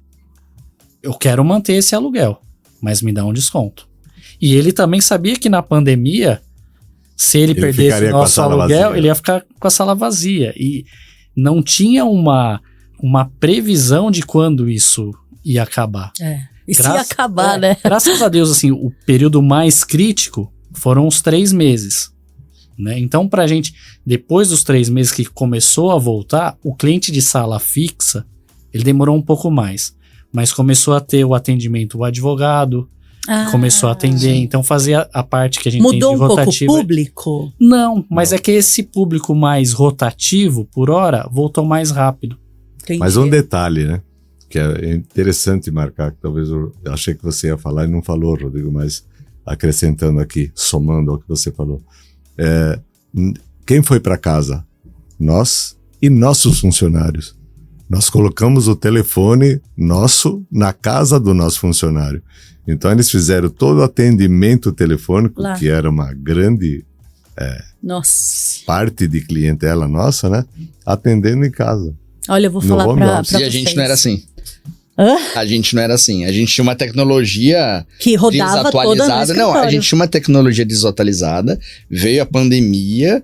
eu quero manter esse aluguel, mas me dá um desconto. E ele também sabia que na pandemia, se ele perdesse o nosso aluguel, vazia. Ele ia ficar com a sala vazia. E não tinha uma previsão de quando isso ia acabar. E se ia acabar, né? Graças a Deus, assim, o período mais crítico foram os 3 meses. Né? Então, pra gente, depois dos 3 meses que começou a voltar, o cliente de sala fixa, ele demorou um pouco mais. Mas começou a ter o atendimento, o advogado, começou a atender. Sim. Então, fazia a parte que a gente mudou tem de rotativa. Mudou um pouco o público? Não, mas é que esse público mais rotativo, por hora, voltou mais rápido. Entendi. Mas um detalhe, né? Que é interessante marcar, que talvez eu achei que você ia falar e não falou, Rodrigo, mas acrescentando aqui, somando ao que você falou. Quem foi para casa? Nós e nossos funcionários. Nós colocamos o telefone nosso na casa do nosso funcionário. Então eles fizeram todo o atendimento telefônico, que era uma grande Nossa. parte de clientela nossa, né? Atendendo em casa. Olha, eu vou No falar home pra office. vocês. E a gente não era assim. Hã? A gente não era assim. A gente tinha uma tecnologia Que rodava toda no desatualizada. Não, a escritório. gente tinha uma tecnologia desatualizada. Veio a pandemia.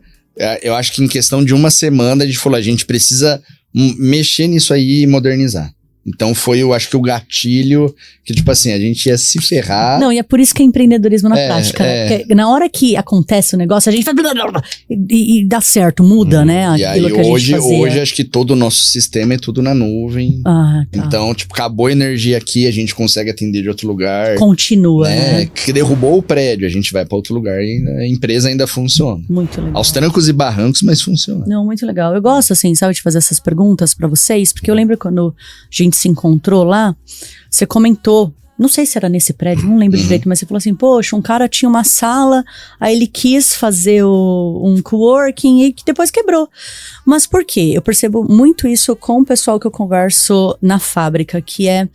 Eu acho que em questão de uma semana a gente falou, a gente precisa mexer nisso aí e modernizar. Então foi, eu acho que o gatilho que, tipo assim, a gente ia se ferrar. Não, e é por isso que é empreendedorismo na prática, né? Porque na hora que acontece o negócio, a gente faz e dá certo, muda, né? E aí Aquilo que a gente fazia. hoje acho que todo o nosso sistema é tudo na nuvem. Ah, tá. Então, tipo, acabou a energia aqui, a gente consegue atender de outro lugar. Continua, né? Que derrubou o prédio, a gente vai para outro lugar e a empresa ainda funciona. Muito legal. Aos trancos e barrancos, mas funciona. Não, muito legal. Eu gosto, assim, sabe, de fazer essas perguntas pra vocês, porque eu lembro quando a gente se encontrou lá, você comentou, não sei se era nesse prédio, não lembro direito, mas você falou assim, poxa, um cara tinha uma sala, aí ele quis fazer um coworking e que depois quebrou. Mas por quê? Eu percebo muito isso com o pessoal que eu converso na fábrica, que é,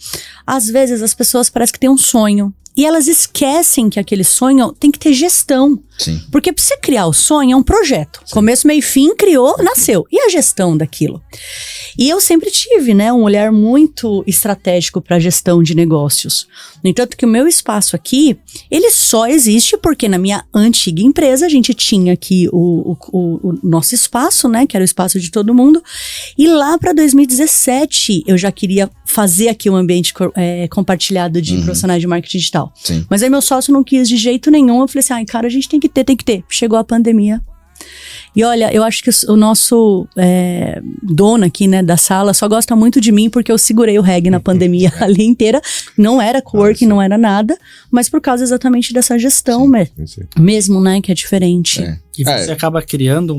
às vezes as pessoas parecem que têm um sonho, e elas esquecem que aquele sonho tem que ter gestão. Sim. Porque pra você criar o sonho é um projeto. Sim. Começo, meio e fim, criou, nasceu. E a gestão daquilo? E eu sempre tive, né, um olhar muito estratégico para a gestão de negócios. No entanto, que o meu espaço aqui, ele só existe porque na minha antiga empresa a gente tinha aqui o nosso espaço, né, que era o espaço de todo mundo. E lá para 2017 eu já queria fazer aqui um ambiente compartilhado de profissionais de marketing digital. Sim. Mas aí meu sócio não quis de jeito nenhum. Eu falei assim, ai, cara, a gente tem que ter. Chegou a pandemia. E olha, eu acho que o nosso dono aqui, né, da sala, só gosta muito de mim porque eu segurei o reggae na pandemia ali inteira. Não era coworking, não era nada, mas por causa exatamente dessa gestão mesmo, né, que é diferente. E você acaba criando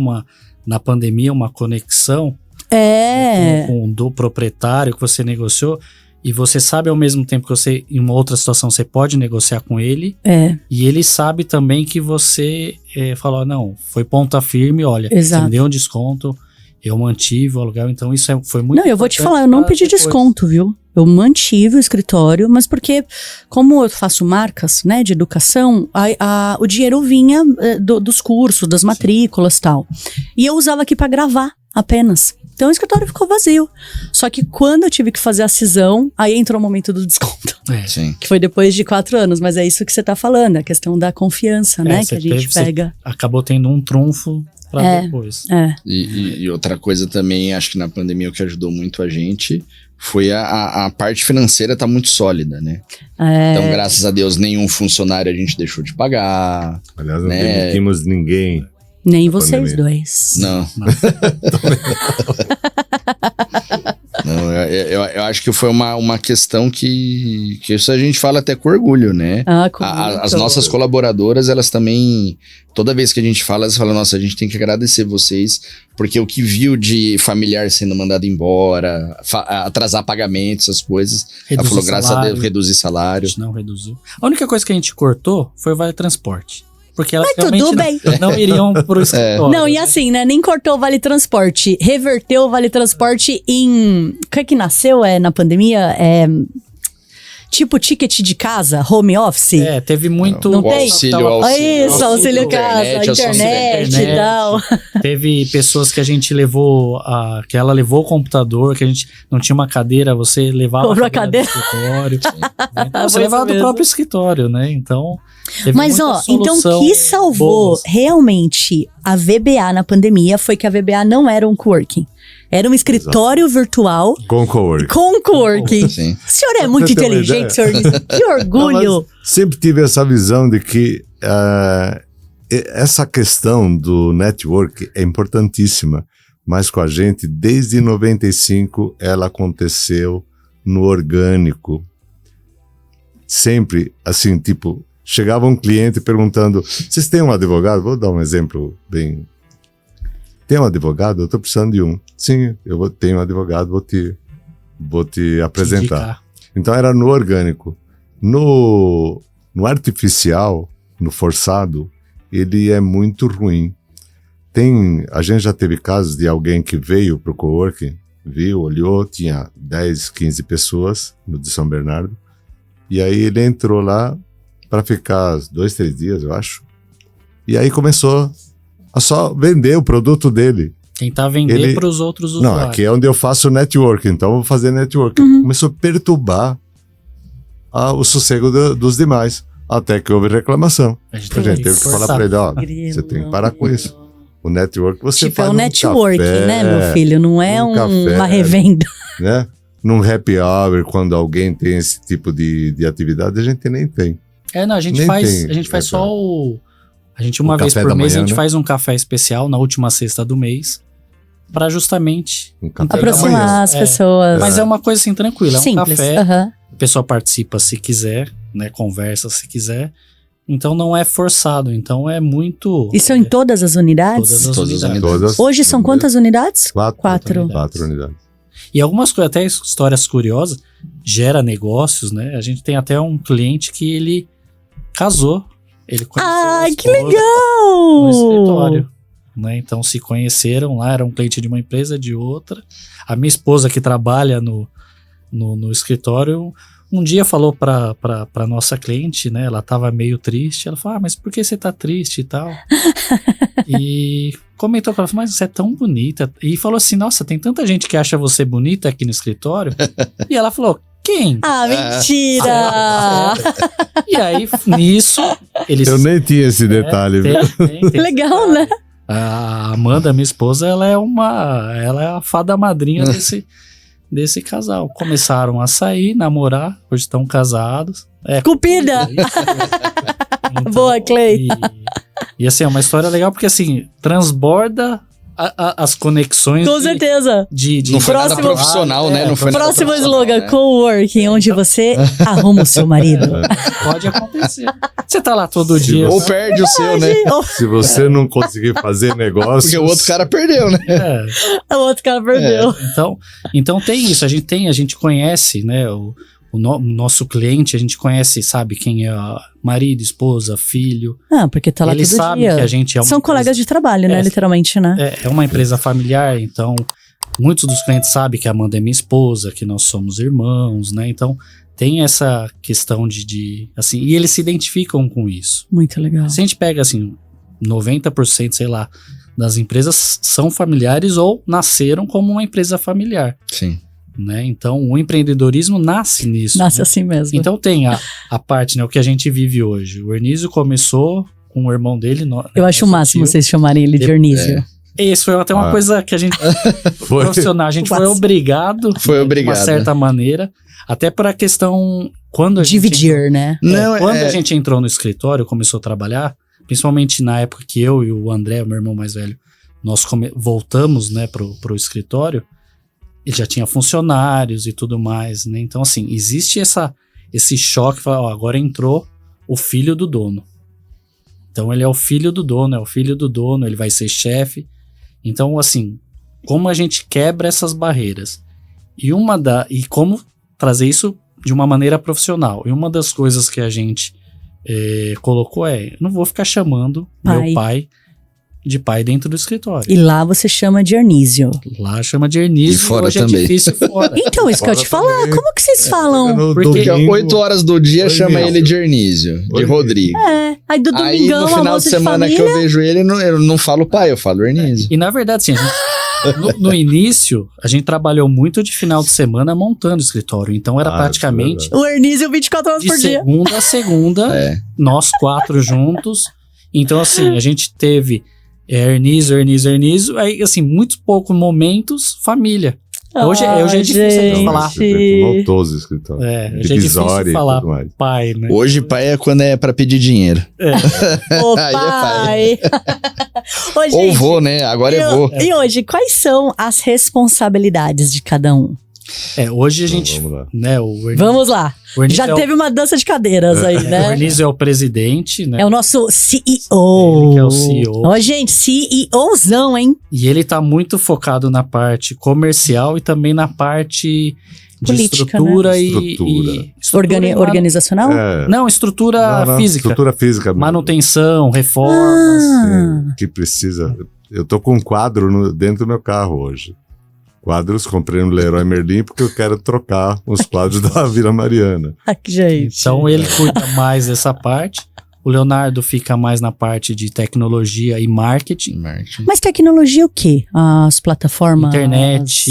na pandemia, uma conexão com do proprietário que você negociou. E você sabe ao mesmo tempo que você, em uma outra situação, você pode negociar com ele. E ele sabe também que você falou, não, foi ponta firme, olha, você me deu um desconto, eu mantive o aluguel, então isso foi muito importante. Não, eu vou te falar, eu não pedi desconto, viu? Eu mantive o escritório, mas porque, como eu faço marcas, né, de educação, o dinheiro vinha dos cursos, das matrículas e tal. E eu usava aqui pra gravar apenas. Então o escritório ficou vazio. Só que quando eu tive que fazer a cisão, aí entrou o momento do desconto. Sim. Que foi depois de 4 anos, mas é isso que você tá falando, a questão da confiança, né, que a gente pega. Acabou tendo um trunfo pra depois. E outra coisa também, acho que na pandemia o que ajudou muito a gente foi a parte financeira tá muito sólida, né? Então, graças a Deus, nenhum funcionário a gente deixou de pagar. Aliás, não demitimos ninguém. Nem vocês dois. Não. Não, eu acho que foi uma questão que isso a gente fala até com orgulho, né? As nossas colaboradoras, elas também, toda vez que a gente fala, elas falam, nossa, a gente tem que agradecer vocês, porque o que viu de familiar sendo mandado embora, atrasar pagamentos, essas coisas, ela falou, graças a Deus, reduzir salário. A gente não reduziu. A única coisa que a gente cortou foi o Vale Transporte. Porque elas mas tudo bem. Não iriam pro escritório. Não, e assim, né? Nem cortou o Vale Transporte. Reverteu o Vale Transporte em... O que é que nasceu na pandemia? Tipo ticket de casa, home office. Teve muito... Não tem? Auxílio isso, auxílio casa, internet e tal. Teve pessoas que a gente levou, que ela levou o computador, que a gente não tinha uma cadeira, você levava a cadeira do escritório. Você levava do próprio escritório, né? Então... Mas então o que salvou realmente a VBA na pandemia foi que a VBA não era um coworking. Era um escritório virtual com coworking. Com coworking. Sim. O senhor é muito inteligente, senhor. Que orgulho. Não, sempre tive essa visão de que essa questão do network é importantíssima, mas com a gente, desde 95, ela aconteceu no orgânico. Sempre, assim, tipo... Chegava um cliente perguntando, vocês têm um advogado? Vou dar um exemplo bem... Tem um advogado? Eu estou precisando de um. Sim, tenho um advogado, vou te apresentar. Então era no orgânico. No artificial, no forçado, ele é muito ruim. A gente já teve casos de alguém que veio para o coworking, viu, olhou, tinha 10, 15 pessoas no de São Bernardo, e aí ele entrou lá para ficar 2, 3 dias, eu acho. E aí começou a só vender o produto dele. Tentar vender para os outros usuários. Não, aqui é onde eu faço network, então eu vou fazer network. Começou a perturbar o sossego dos demais, até que houve reclamação. A gente teve que falar para ele, ó, você tem que parar com isso. O network você tipo, faz é um network, café, né, meu filho? Não é uma revenda. Né? Num happy hour, quando alguém tem esse tipo de atividade, a gente nem tem. Não, a gente faz só o... A gente, uma vez por mês, a gente faz um café especial na última sexta do mês, para justamente aproximar as pessoas. Mas é uma coisa assim, tranquila. É um simples, café, a pessoa participa se quiser, né? Conversa se quiser. Então não é forçado, então é muito... Isso em todas as unidades? Todas as unidades. Hoje são quantas unidades? Quatro unidades. E algumas coisas, até histórias curiosas, gera negócios, né? A gente tem até um cliente que ele casou. Ele conheceu que legal! No escritório. Né? Então se conheceram lá, era um cliente de uma empresa, de outra. A minha esposa que trabalha no escritório... Um dia falou pra nossa cliente, né? Ela tava meio triste. Ela falou, mas por que você tá triste e tal? E comentou com ela, mas você é tão bonita. E falou assim, nossa, tem tanta gente que acha você bonita aqui no escritório. E ela falou, quem? Mentira! E aí, nisso... Eu nem tinha esse detalhe. Tem. Legal, né? A Amanda, minha esposa, ela é a fada madrinha desse casal. Começaram a sair, namorar, hoje estão casados. Cupida! Então, boa, Clay. E assim, é uma história legal porque assim, transborda as conexões. Com certeza. Não foi nada profissional, né? Não foi próximo slogan, coworking, onde você arruma o seu marido. Pode acontecer. Você tá lá todo dia. Ou perde o seu, né? Se você não conseguir fazer negócio... Porque o outro cara perdeu, né? O outro cara perdeu. Então tem isso. A gente conhece, né? O nosso cliente, a gente conhece, sabe quem é marido, esposa, filho. Porque tá lá ele todo sabe dia. Que a gente é uma São colegas de trabalho, né? Literalmente, né? É uma empresa familiar, então muitos dos clientes sabem que a Amanda é minha esposa, que nós somos irmãos, né? Então tem essa questão de assim, e eles se identificam com isso. Muito legal. Se a gente pega assim, 90%, sei lá, das empresas são familiares ou nasceram como uma empresa familiar. Sim. Né? Então o empreendedorismo nasce nisso. Nasce assim mesmo. Então tem a parte, né, o que a gente vive hoje. O Ernísio começou com o irmão dele. Eu acho o máximo vocês chamarem ele de Ernísio. Isso foi até uma coisa que a gente profissional, a gente foi obrigado de uma certa maneira, até por a questão quando a dividir, né? Quando a gente entrou no escritório, começou a trabalhar, principalmente na época que eu e o André, meu irmão mais velho, nós voltamos, né, pro escritório. Ele já tinha funcionários e tudo mais, né? Então, assim, existe esse choque, agora entrou o filho do dono. Então, ele é o filho do dono, ele vai ser chefe. Então, assim, como a gente quebra essas barreiras? E como trazer isso de uma maneira profissional? E uma das coisas que a gente colocou não vou ficar chamando meu pai de pai dentro do escritório. E lá você chama de Ernísio. E fora hoje também. É difícil fora. Então, isso que eu te falar, como que vocês falam? Porque 8 horas do dia chama ele de Ernísio, de Rodrigo. Aí do domingão, no final de semana que eu vejo ele, eu não falo pai, eu falo Ernísio. E na verdade, sim, no início, a gente trabalhou muito de final de semana montando o escritório. Então era praticamente... O Ernísio 24 horas por dia. De segunda a segunda, nós 4 juntos. Então assim, a gente teve... Ernísio, aí assim, muito poucos momentos, família. Hoje é difícil a gente falar. Montou os escritórios. Hoje é difícil falar pai, né? Hoje pai é quando é pra pedir dinheiro. Ô pai! Ô, ou vô, né? Agora é vô. E hoje, quais são as responsabilidades de cada um? Hoje a gente... Vamos lá. Né, vamos lá. Já teve uma dança de cadeiras aí, né? O Ernísio é o presidente, né? É o nosso CEO. Ele que é o CEO. Ó, gente, CEOzão, hein? E ele tá muito focado na parte comercial e também na parte de política, estrutura, né? e organizacional? Não, estrutura física. Estrutura física mesmo. Manutenção, reformas. Que precisa. Eu tô com um quadro dentro do meu carro hoje. Quadros, comprei no Leroy Merlin porque eu quero trocar os quadros da Vila Mariana. Que gente. Então ele cuida mais dessa parte. O Leonardo fica mais na parte de tecnologia e marketing. Mas tecnologia o quê? As plataformas? Internet,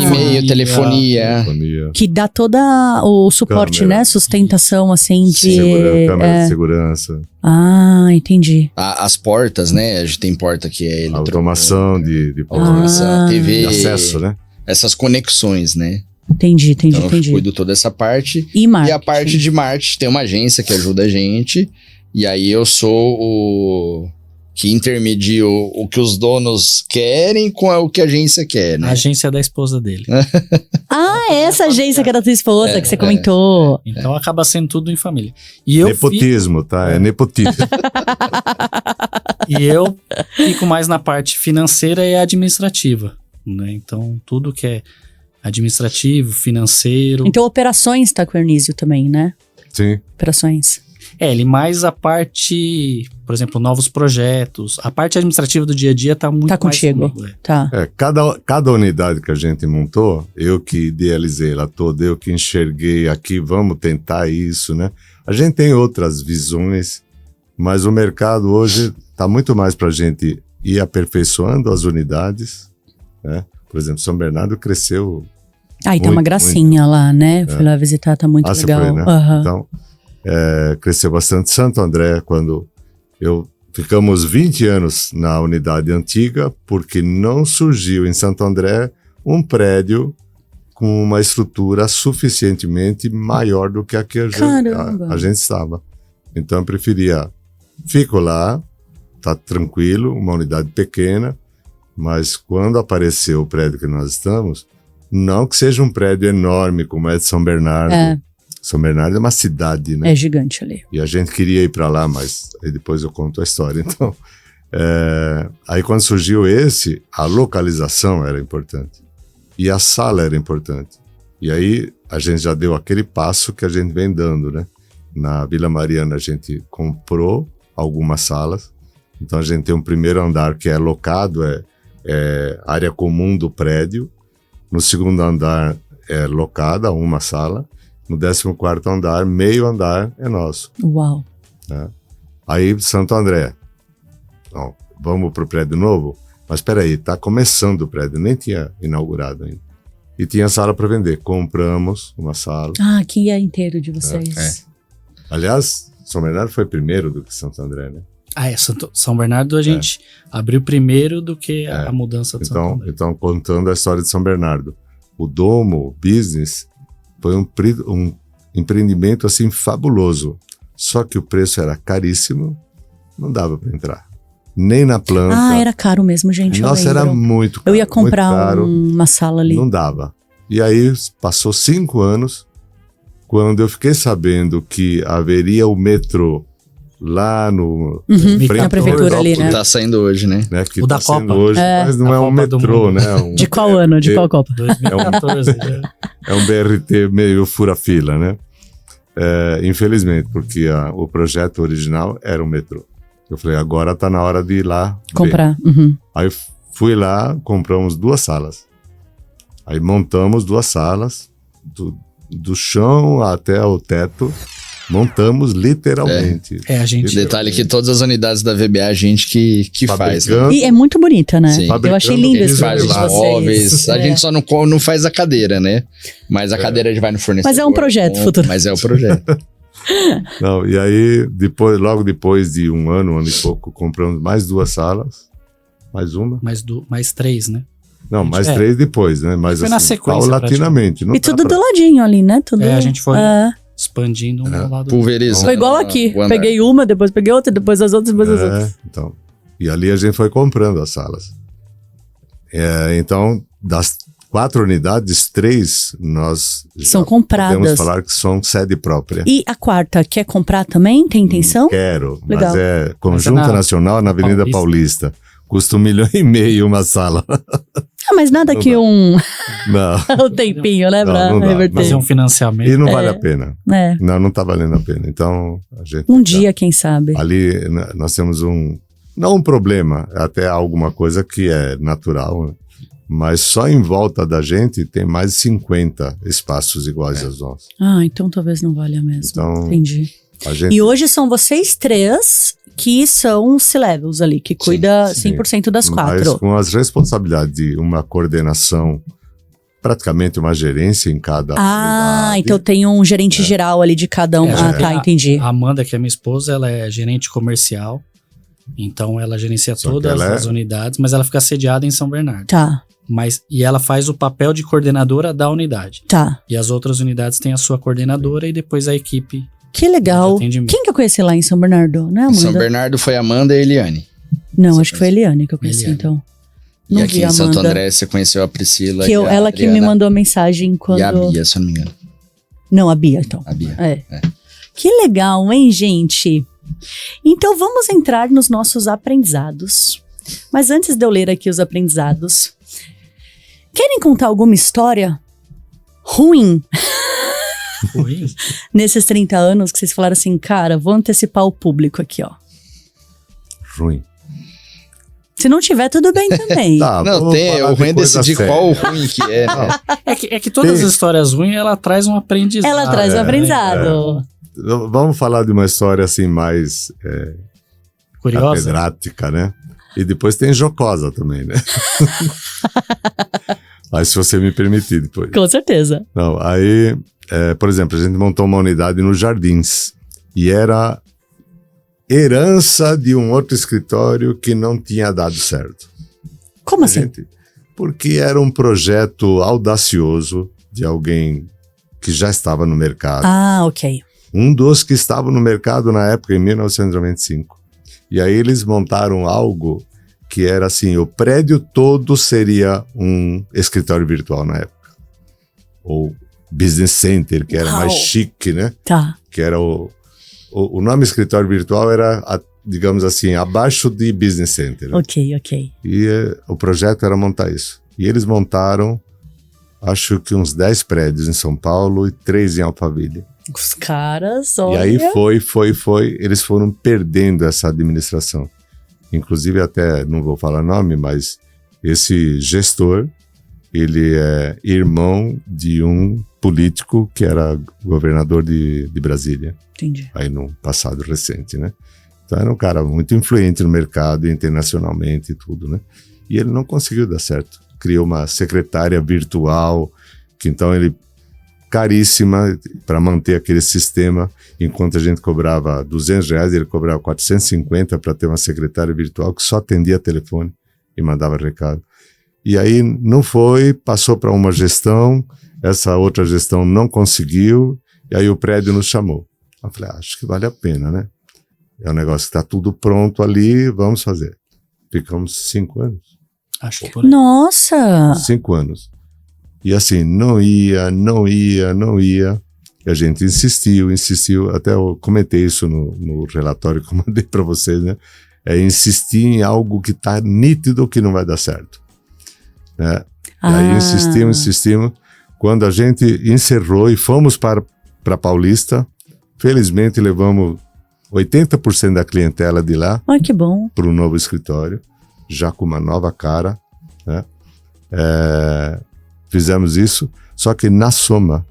e-mail, telefonia. Que dá toda o suporte, câmera, né? Sustentação, assim, de... câmera de segurança. Ah, entendi. As portas, né? A gente tem porta que é automação de automação, TV. De acesso, né? Essas conexões, né? Entendi. Então eu cuido toda essa parte. E a parte de marketing, tem uma agência que ajuda a gente. E aí eu sou o que intermedio o que os donos querem com o que a agência quer, né? A agência da esposa dele. Essa agência que era da tua esposa, que você comentou. Então acaba sendo tudo em família. Nepotismo, tá? É nepotismo. E eu fico mais na parte financeira e administrativa, né? Então tudo que é administrativo, financeiro. Então, operações tá com o Ernísio também, né? Sim. Operações. Ele mais a parte, por exemplo, novos projetos. A parte administrativa do dia a dia tá muito mais contigo. Comigo, Tá. Cada unidade que a gente montou, eu que idealizei ela toda, eu que enxerguei aqui, vamos tentar isso, né? A gente tem outras visões, mas o mercado hoje tá muito mais pra gente ir aperfeiçoando as unidades, né? Por exemplo, São Bernardo cresceu. E tá uma gracinha lá, né? Fui lá visitar, tá muito legal. Você foi, né? Uhum. Então, cresceu bastante. Santo André, quando ficamos 20 anos na unidade antiga, porque não surgiu em Santo André um prédio com uma estrutura suficientemente maior do que a que a gente estava. Então, eu preferia, fico lá, tá tranquilo, uma unidade pequena, mas quando apareceu o prédio que nós estamos, não que seja um prédio enorme como é de São Bernardo. São Bernardo é uma cidade, né? É gigante ali. E a gente queria ir para lá, mas aí depois eu conto a história. Então, aí quando surgiu a localização era importante. E a sala era importante. E aí a gente já deu aquele passo que a gente vem dando, né? Na Vila Mariana a gente comprou algumas salas. Então a gente tem um primeiro andar que é locado, área comum do prédio. No segundo andar é locada uma sala. No 14º andar, meio andar é nosso. Uau! Aí Santo André. Não, vamos pro prédio novo? Mas espera aí, tá começando o prédio, nem tinha inaugurado ainda. E tinha sala para vender. Compramos uma sala. Aqui é inteiro de vocês. Aliás, São Bernardo foi primeiro do que Santo André, né? São Bernardo a gente abriu primeiro do que a mudança de Santo André. Então, contando a história de São Bernardo, o Domo, o business, foi um empreendimento assim fabuloso. Só que o preço era caríssimo, não dava para entrar. Nem na planta. Era caro mesmo, gente. Nossa, era muito caro. Eu ia comprar uma sala ali. Não dava. E aí passou 5 anos, quando eu fiquei sabendo que haveria o metrô lá no... na prefeitura ali, né? Que tá saindo hoje, né? Que o tá da Copa. Saindo hoje, mas não é um metrô, né? De qual ano? De qual Copa? 2014. É um BRT meio fura-fila, né? Infelizmente, porque o projeto original era um metrô. Eu falei, agora tá na hora de ir lá comprar. Aí fui lá, compramos 2 salas. Aí montamos 2 salas, do chão até o teto. Montamos literalmente. A gente... Detalhe que todas as unidades da VBA a gente que faz. Né? E é muito bonita, né? Sim. Eu achei lindo esse faz os móveis. A gente só não faz a cadeira, né? Mas a cadeira a gente vai no fornecedor. Mas é um projeto futuro. Mas é o projeto. Não, e aí, logo depois de um ano e pouco, compramos mais 2 salas. Mais uma? Mais 3, né? Não, mais 3 depois, né? Mas foi assim, na sequência, paulatinamente. E tudo do ladinho ali, né? Tudo... a gente foi expandindo um lado. Pulverizando. Foi igual aqui. Peguei uma, depois peguei outra, depois as outras, depois as outras. Então, e ali a gente foi comprando as salas. Então, das 4 unidades, 3 nós são compradas. Podemos falar que são sede própria. E a 4ª, quer comprar também? Tem intenção? Quero, legal. Mas é Conjunta Nacional na Avenida Paulista. Custa R$1,5 milhão uma sala. Mas nada não que dá. um tempinho, tempinho, né? Pra reverter. Fazer um financiamento. E não vale a pena. É. Não tá valendo a pena. Então, a gente... dia, quem sabe. Ali nós temos não um problema, até alguma coisa que é natural, né? Mas só em volta da gente tem mais de 50 espaços iguais aos nossos. Então talvez não valha mesmo. Entendi. E hoje são vocês 3 que são C-Levels ali, que cuida 100% das 4. Mas com as responsabilidades de uma coordenação, praticamente uma gerência em cada unidade. Então tem um gerente geral ali de cada um. Entendi. A Amanda, que é minha esposa, ela é gerente comercial, então ela gerencia todas as unidades, mas ela fica sediada em São Bernardo. Tá. E ela faz o papel de coordenadora da unidade. Tá. E as outras unidades têm a sua coordenadora e depois a equipe. Que legal. Quem que eu conheci lá em São Bernardo, né, Amanda? Em São Bernardo foi a Amanda e a Eliane. Não, acho que foi a Eliane que eu conheci, então. Não, e aqui em Santo André você conheceu a Priscila ela que me mandou a mensagem quando... E a Bia, se eu não me engano. Não, a Bia, então. A Bia. Que legal, hein, gente? Então vamos entrar nos nossos aprendizados. Mas antes de eu ler aqui os aprendizados, querem contar alguma história ruim? Nesses 30 anos que vocês falaram assim, cara, vou antecipar o público aqui, ó. Ruim. Se não tiver, tudo bem também. Não, tem, o ruim é decidir qual o ruim que é, né? É que todas as histórias ruins, ela traz um aprendizado. Ela traz um aprendizado. Vamos falar de uma história assim mais... curiosa? Catedrática, né? E depois tem jocosa também, né? Aí se você me permitir depois. Com certeza. Não, aí, por exemplo, a gente montou uma unidade nos Jardins. E era herança de um outro escritório que não tinha dado certo. Como assim? Porque era um projeto audacioso de alguém que já estava no mercado. Ok. Um dos que estava no mercado na época, em 1995. E aí eles montaram algo que era assim, o prédio todo seria um escritório virtual na época. Ou business center, que era mais chique, né? Tá. Que era o nome escritório virtual era, digamos assim, abaixo de business center. Né? Ok. E o projeto era montar isso. E eles montaram, acho que uns 10 prédios em São Paulo e 3 em Alphaville. Os caras, olha... E aí foi, eles foram perdendo essa administração. Inclusive até, não vou falar nome, mas esse gestor, ele é irmão de um político que era governador de Brasília. Entendi. Aí no passado recente, né? Então era um cara muito influente no mercado, internacionalmente e tudo, né? E ele não conseguiu dar certo. Criou uma secretária virtual, que então ele... caríssima para manter aquele sistema, enquanto a gente cobrava R$200, ele cobrava 450 para ter uma secretária virtual que só atendia telefone e mandava recado. E aí não foi, passou para uma gestão, essa outra gestão não conseguiu, e aí o prédio nos chamou. Eu falei, acho que vale a pena, né? É um negócio que está tudo pronto ali, vamos fazer. Ficamos 5 anos. Acho que por aí. Nossa! 5 anos. E assim, não ia. E a gente insistiu. Até eu comentei isso no relatório que eu mandei para vocês, né? É insistir em algo que tá nítido que não vai dar certo. Né? E aí insistimos. Quando a gente encerrou e fomos para Paulista, felizmente levamos 80% da clientela de lá. Ai, que bom. Para um novo escritório, já com uma nova cara, né? Fizemos isso, só que na soma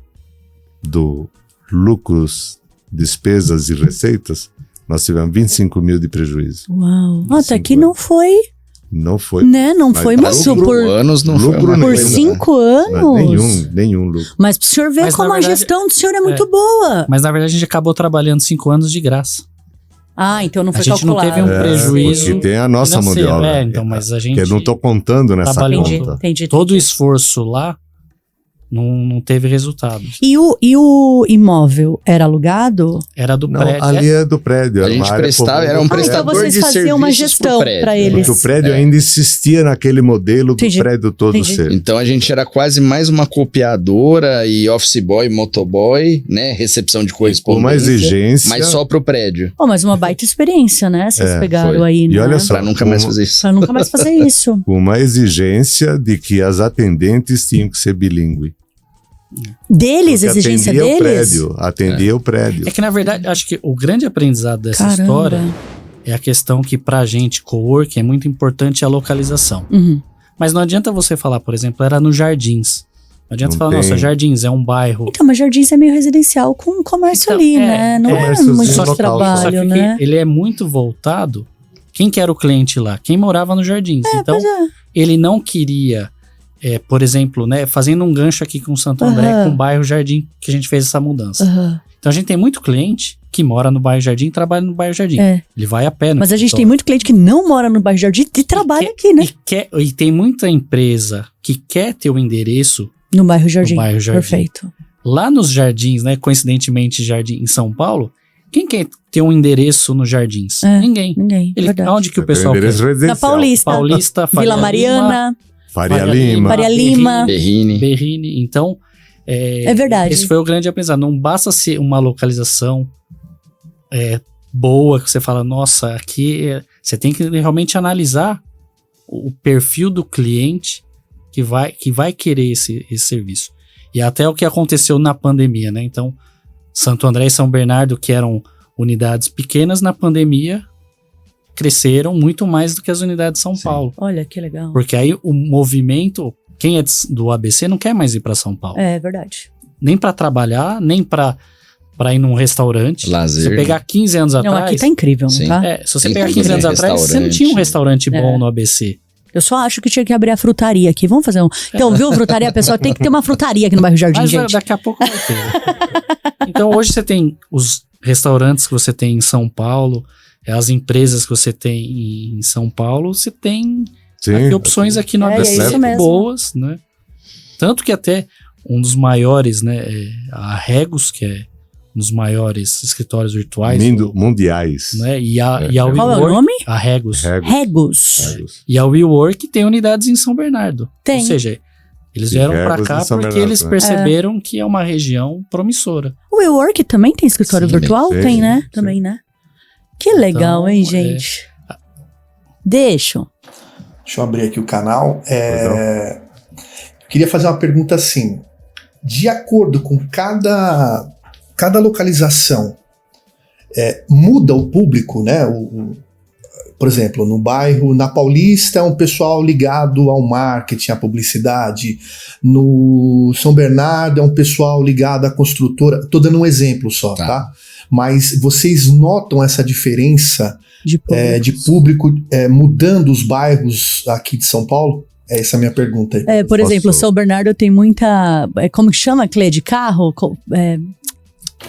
do lucros, despesas e receitas, nós tivemos 25 mil de prejuízo. Uau! Até que não foi... Não foi. Né? Não foi, mas por anos não lucro foi. Por 5 anos? Nenhum lucro. Mas pro senhor ver como a gestão do senhor é muito boa. Mas na verdade a gente acabou trabalhando 5 anos de graça. Então não foi calculado. A gente não teve um prejuízo. Porque tem a nossa mão de obra. Então, mas a gente... Que eu não estou contando nessa conta. Entendi. Todo o esforço lá não teve resultado. E o imóvel era alugado? Era do prédio. Ali é do prédio. A gente prestava, era um prestador então de serviços. Vocês faziam uma gestão para eles. Porque o prédio ainda insistia naquele modelo do prédio todo ser. Então a gente era quase mais uma copiadora e office boy, motoboy, né? Recepção de correspondência. Uma exigência. Mas só pro prédio. Mas uma baita experiência, né? Vocês pegaram aí, né? E olha só. Pra nunca mais fazer isso. Pra nunca mais fazer isso. Uma exigência de que as atendentes tinham que ser bilíngue. Deles, exigência deles? Atendia o prédio. É que na verdade, acho que o grande aprendizado dessa história é a questão que pra gente, coworking, é muito importante a localização. Uhum. Mas não adianta você falar, por exemplo, era nos Jardins. Não adianta falar, nossa, Jardins é um bairro. Então, mas Jardins é meio residencial com comércio ali, né? Não é muito só trabalho, né? Ele é muito voltado. Quem que era o cliente lá? Quem morava no Jardins. Então, ele não queria, por exemplo, né, fazendo um gancho aqui com Santo André, com o bairro Jardim, que a gente fez essa mudança. Então, a gente tem muito cliente que mora no bairro Jardim e trabalha no bairro Jardim. Ele vai a pé. Mas a gente tem muito cliente que não mora no bairro Jardim e trabalha aqui, né? E tem muita empresa que quer ter o endereço no bairro Jardim. Perfeito. Lá nos Jardins, né, coincidentemente Jardim em São Paulo, quem quer ter um endereço nos Jardins? Ninguém. Onde que o pessoal quer? Na Paulista, Vila Mariana, Faria Lima, Berrini. Então, é verdade. Esse foi o grande aprendizado. Não basta ser uma localização boa, que você fala, nossa, aqui você tem que realmente analisar o perfil do cliente que vai querer esse serviço. E até o que aconteceu na pandemia, né? Então, Santo André e São Bernardo, que eram unidades pequenas, na pandemia cresceram muito mais do que as unidades de São Paulo. Olha, que legal. Porque aí o movimento, quem é do ABC não quer mais ir para São Paulo. É verdade. Nem para trabalhar, nem para ir num restaurante. Lazer. Se você pegar 15 anos atrás... Não, aqui tá incrível, não tá? Se você pegar 15 anos atrás, você não tinha um restaurante bom no ABC. Eu só acho que tinha que abrir a frutaria aqui. Vamos fazer um... Então, viu, frutaria, pessoal? Tem que ter uma frutaria aqui no bairro Jardim, gente. Daqui a pouco vai ter. Então, hoje você tem os restaurantes que você tem em São Paulo, as empresas que você tem em São Paulo, você tem opções aqui no ABC boas, né? Tanto que até um dos maiores, né, a Regos, que é um dos maiores escritórios virtuais mundiais, né? E a qual é o nome? A Regos. Regos. E a WeWork tem unidades em São Bernardo. Tem. Ou seja, eles vieram para cá porque eles perceberam que é uma região promissora. O WeWork também tem escritório virtual? Tem, né? Também, né? Que legal, hein, gente? Deixa eu abrir aqui o canal. Queria fazer uma pergunta assim. De acordo com cada localização, muda o público, né? Por exemplo, no bairro, na Paulista é um pessoal ligado ao marketing, à publicidade. No São Bernardo é um pessoal ligado à construtora. Estou dando um exemplo só, tá? Mas vocês notam essa diferença de público mudando os bairros aqui de São Paulo? Essa é a minha pergunta aí. Por exemplo, São Bernardo tem muita... como que chama, Clê? De carro?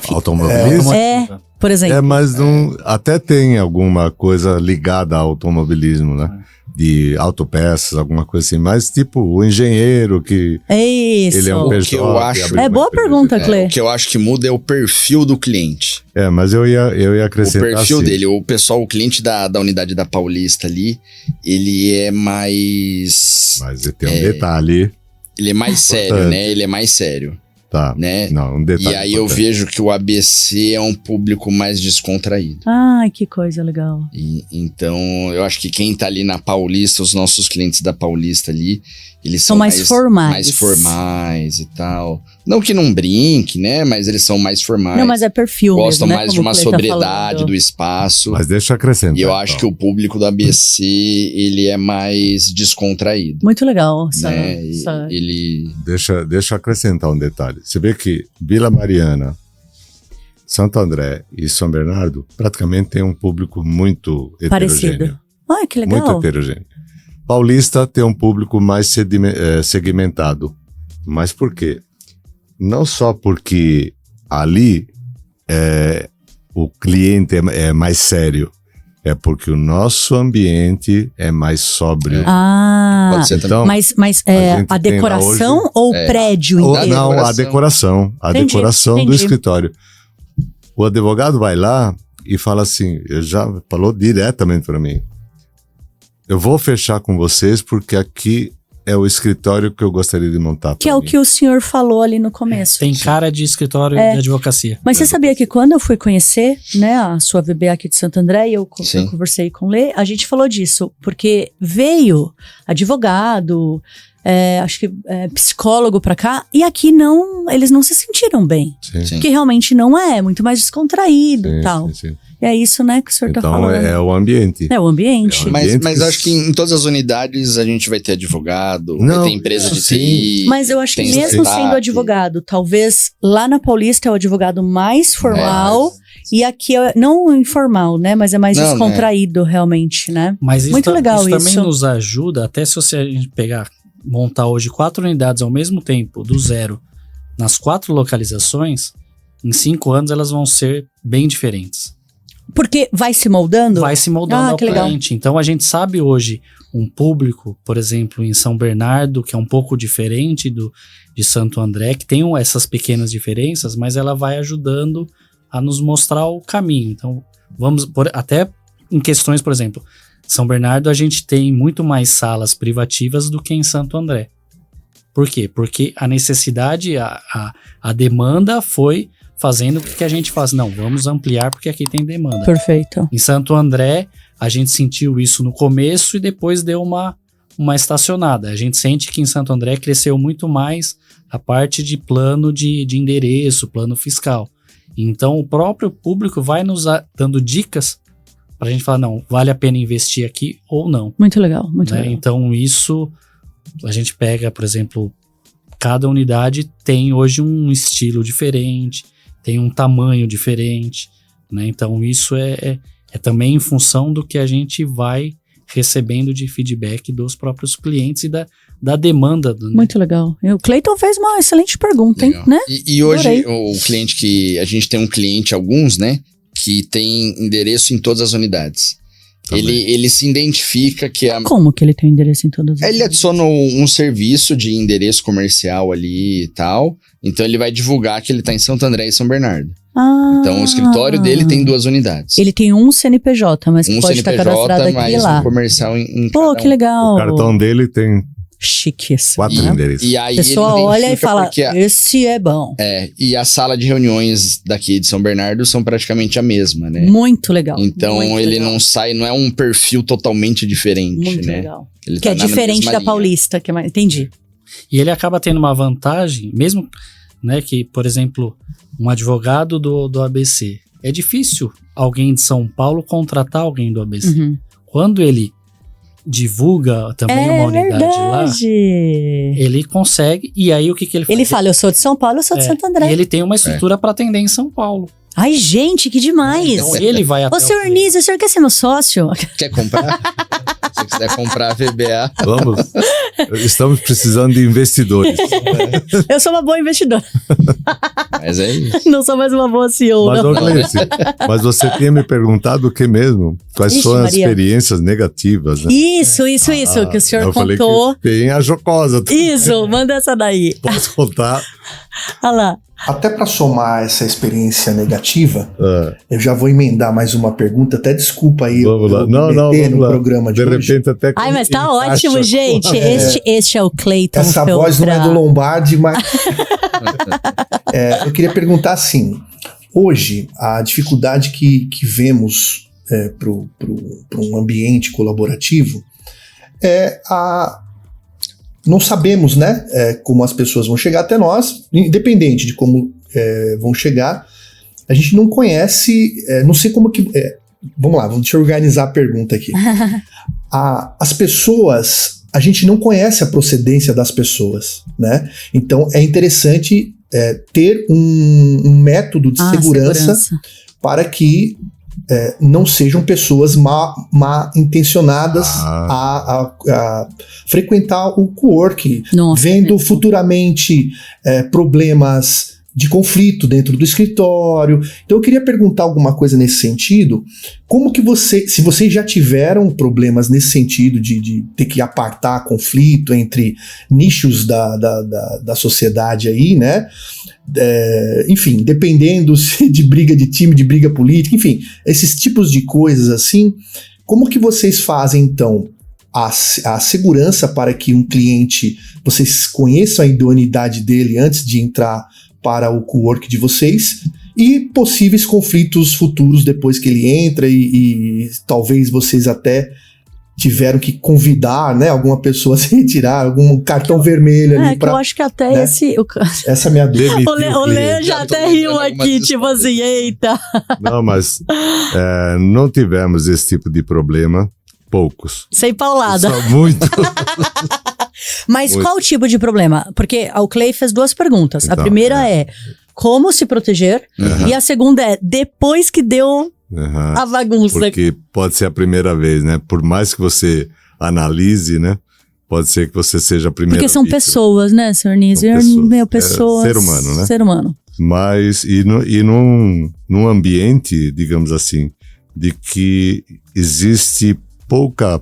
Automobilismo? Por exemplo. Mas até tem alguma coisa ligada ao automobilismo, né? De autopeças, alguma coisa assim. Mas tipo, o engenheiro que... Isso. Ele é um pessoal... boa pergunta, Clê. O que eu acho que muda é o perfil do cliente. Mas eu ia acrescentar o perfil dele, o cliente da unidade da Paulista ali, ele é mais... Mas tem um detalhe... Ele é mais sério, né? Ele é mais sério. Tá, né? Não, um detalhe. E aí eu vejo que o ABC é um público mais descontraído. Ai, que coisa legal. Então, eu acho que quem tá ali na Paulista, os nossos clientes da Paulista ali, eles são mais formais. Mais formais e tal. Não que não brinque, né? Mas eles são mais formais. Não, mas é perfil Gostam mesmo, mais né? de uma sobriedade do espaço. Mas deixa eu acrescentar. E eu acho que o público do ABC, ele é mais descontraído. Muito legal. Né? Deixa eu acrescentar um detalhe. Você vê que Vila Mariana, Santo André e São Bernardo praticamente tem um público muito heterogêneo. Parecido. Ai, que legal. Muito heterogêneo. Paulista tem um público mais segmentado. Mas por quê? Não só porque ali o cliente é mais sério, é porque o nosso ambiente é mais sóbrio. Pode ser então, mas a decoração hoje, ou o prédio inteiro? Não, a decoração. A decoração do escritório. O advogado vai lá e fala assim, falou diretamente para mim, eu vou fechar com vocês porque aqui é o escritório que eu gostaria de montar. Que é o que o senhor falou ali no começo. Tem cara de escritório de advocacia. Mas você sabia que quando eu fui conhecer, né, a sua VBA aqui de Santo André, e eu conversei com o Lê, a gente falou disso, porque veio advogado, acho que psicólogo pra cá, e aqui eles não se sentiram bem. Sim. Porque realmente não muito mais descontraído e tal. Sim. É isso, né, que o senhor tá falando. Então, é o ambiente. É o ambiente. Mas acho que em todas as unidades a gente vai ter advogado, vai ter empresa de TI. Mas eu acho que mesmo sendo advogado, talvez lá na Paulista é o advogado mais formal e aqui é não informal, né? Mas é mais descontraído realmente, né? Mas muito legal isso. Também nos ajuda, até se a gente montar hoje 4 unidades ao mesmo tempo, do zero, nas 4 localizações, em 5 anos elas vão ser bem diferentes. Porque vai se moldando? Vai se moldando ao cliente. Então a gente sabe hoje um público, por exemplo, em São Bernardo, que é um pouco diferente de Santo André, que tem essas pequenas diferenças, mas ela vai ajudando a nos mostrar o caminho. Então vamos, até em questões, por exemplo, São Bernardo a gente tem muito mais salas privativas do que em Santo André. Por quê? Porque a necessidade, a demanda foi fazendo com que a gente faz, não, vamos ampliar porque aqui tem demanda. Perfeito. Em Santo André, a gente sentiu isso no começo e depois deu uma estacionada. A gente sente que em Santo André cresceu muito mais a parte de plano de endereço, plano fiscal. Então, o próprio público vai nos dando dicas para a gente falar, não, vale a pena investir aqui ou não. Muito legal, muito legal. Então, isso, a gente pega, por exemplo, cada unidade tem hoje um estilo diferente, tem um tamanho diferente, né? Então isso é também em função do que a gente vai recebendo de feedback dos próprios clientes e da demanda. Né? Muito legal. O Cleiton fez uma excelente pergunta, hein? Né? E hoje o cliente a gente tem um cliente, alguns, né? Que tem endereço em todas as unidades. Ele se identifica que Como que ele tem endereço em todas as unidades? Ele adiciona um serviço de endereço comercial ali e tal. Então ele vai divulgar que ele tá em Santo André e São Bernardo. Então o escritório dele tem 2 unidades. Ele tem um CNPJ, mas que pode estar cadastrado aqui e lá. Um comercial em Pô, que legal. O cartão dele tem chiquíssimo. 4 endereços. E aí a pessoa olha e fala, esse é bom. E a sala de reuniões daqui de São Bernardo são praticamente a mesma, né? Muito legal. Então muito ele legal. Não sai, não é um perfil totalmente diferente, muito né? Legal. Ele que tá é diferente da linha. Paulista, que é mais... Entendi. E ele acaba tendo uma vantagem, mesmo, né, que, por exemplo, um advogado do ABC. É difícil alguém de São Paulo contratar alguém do ABC. Uhum. Quando ele divulga também uma unidade lá, ele consegue, e aí o que ele faz? Ele fala, eu sou de São Paulo, eu sou de Santo André. E ele tem uma estrutura para atender em São Paulo. Ai, gente, que demais! Então ele vai até Ô, senhor Nísio, o senhor quer ser meu sócio? Quer comprar? Se quiser comprar a VBA. Vamos. Estamos precisando de investidores. Eu sou uma boa investidora. Mas é isso. Não sou mais uma boa CEO. Mas você tinha me perguntado o que mesmo? Quais são as experiências negativas, né? Isso, que o senhor contou. Tem a jocosa. Isso, manda essa daí. Posso contar? Olha lá. Até para somar essa experiência negativa, eu já vou emendar mais uma pergunta. Até desculpa aí. Vamos lá. Vamos lá. Programa de hoje. Repente até. Ai, mas tá ótimo, gente. Este é o Cleiton. Essa voz não é do Lombardi, mas. Eu queria perguntar assim: hoje, a dificuldade que vemos para um ambiente colaborativo é não sabemos, né, como as pessoas vão chegar até nós, independente de como vão chegar, a gente não conhece, não sei como que... vamos lá, deixa eu organizar a pergunta aqui. As pessoas, a gente não conhece a procedência das pessoas, né? Então é interessante ter um método de segurança para que não sejam pessoas mal intencionadas a frequentar o coworking, vendo futuramente problemas de conflito dentro do escritório. Então eu queria perguntar alguma coisa nesse sentido. Como que se vocês já tiveram problemas nesse sentido de ter que apartar conflito entre nichos da sociedade aí, né? Enfim, dependendo de briga de time, de briga política, enfim, esses tipos de coisas assim, como que vocês fazem então a segurança para que um cliente, vocês conheçam a idoneidade dele antes de entrar para o cowork de vocês e possíveis conflitos futuros depois que ele entra e talvez vocês até tiveram que convidar, né, alguma pessoa a se retirar, algum cartão vermelho ali eu acho que até, né? Essa é a minha dúvida. O Lê já até riu aqui, tipo assim, eita. Não, mas não tivemos esse tipo de problema, poucos. Sem paulada. Só muito. Mas qual tipo de problema? Porque o Clay fez 2 perguntas. Então, a primeira é como se proteger, e a segunda é depois que deu a bagunça. Porque pode ser a primeira vez, né? Por mais que você analise, né? Pode ser que você seja a primeira Porque são vítima. pessoas, né, Sr. Nísio? Pessoas. Ser humano, né? Ser humano. Mas, num ambiente, digamos assim, de que existe pouca,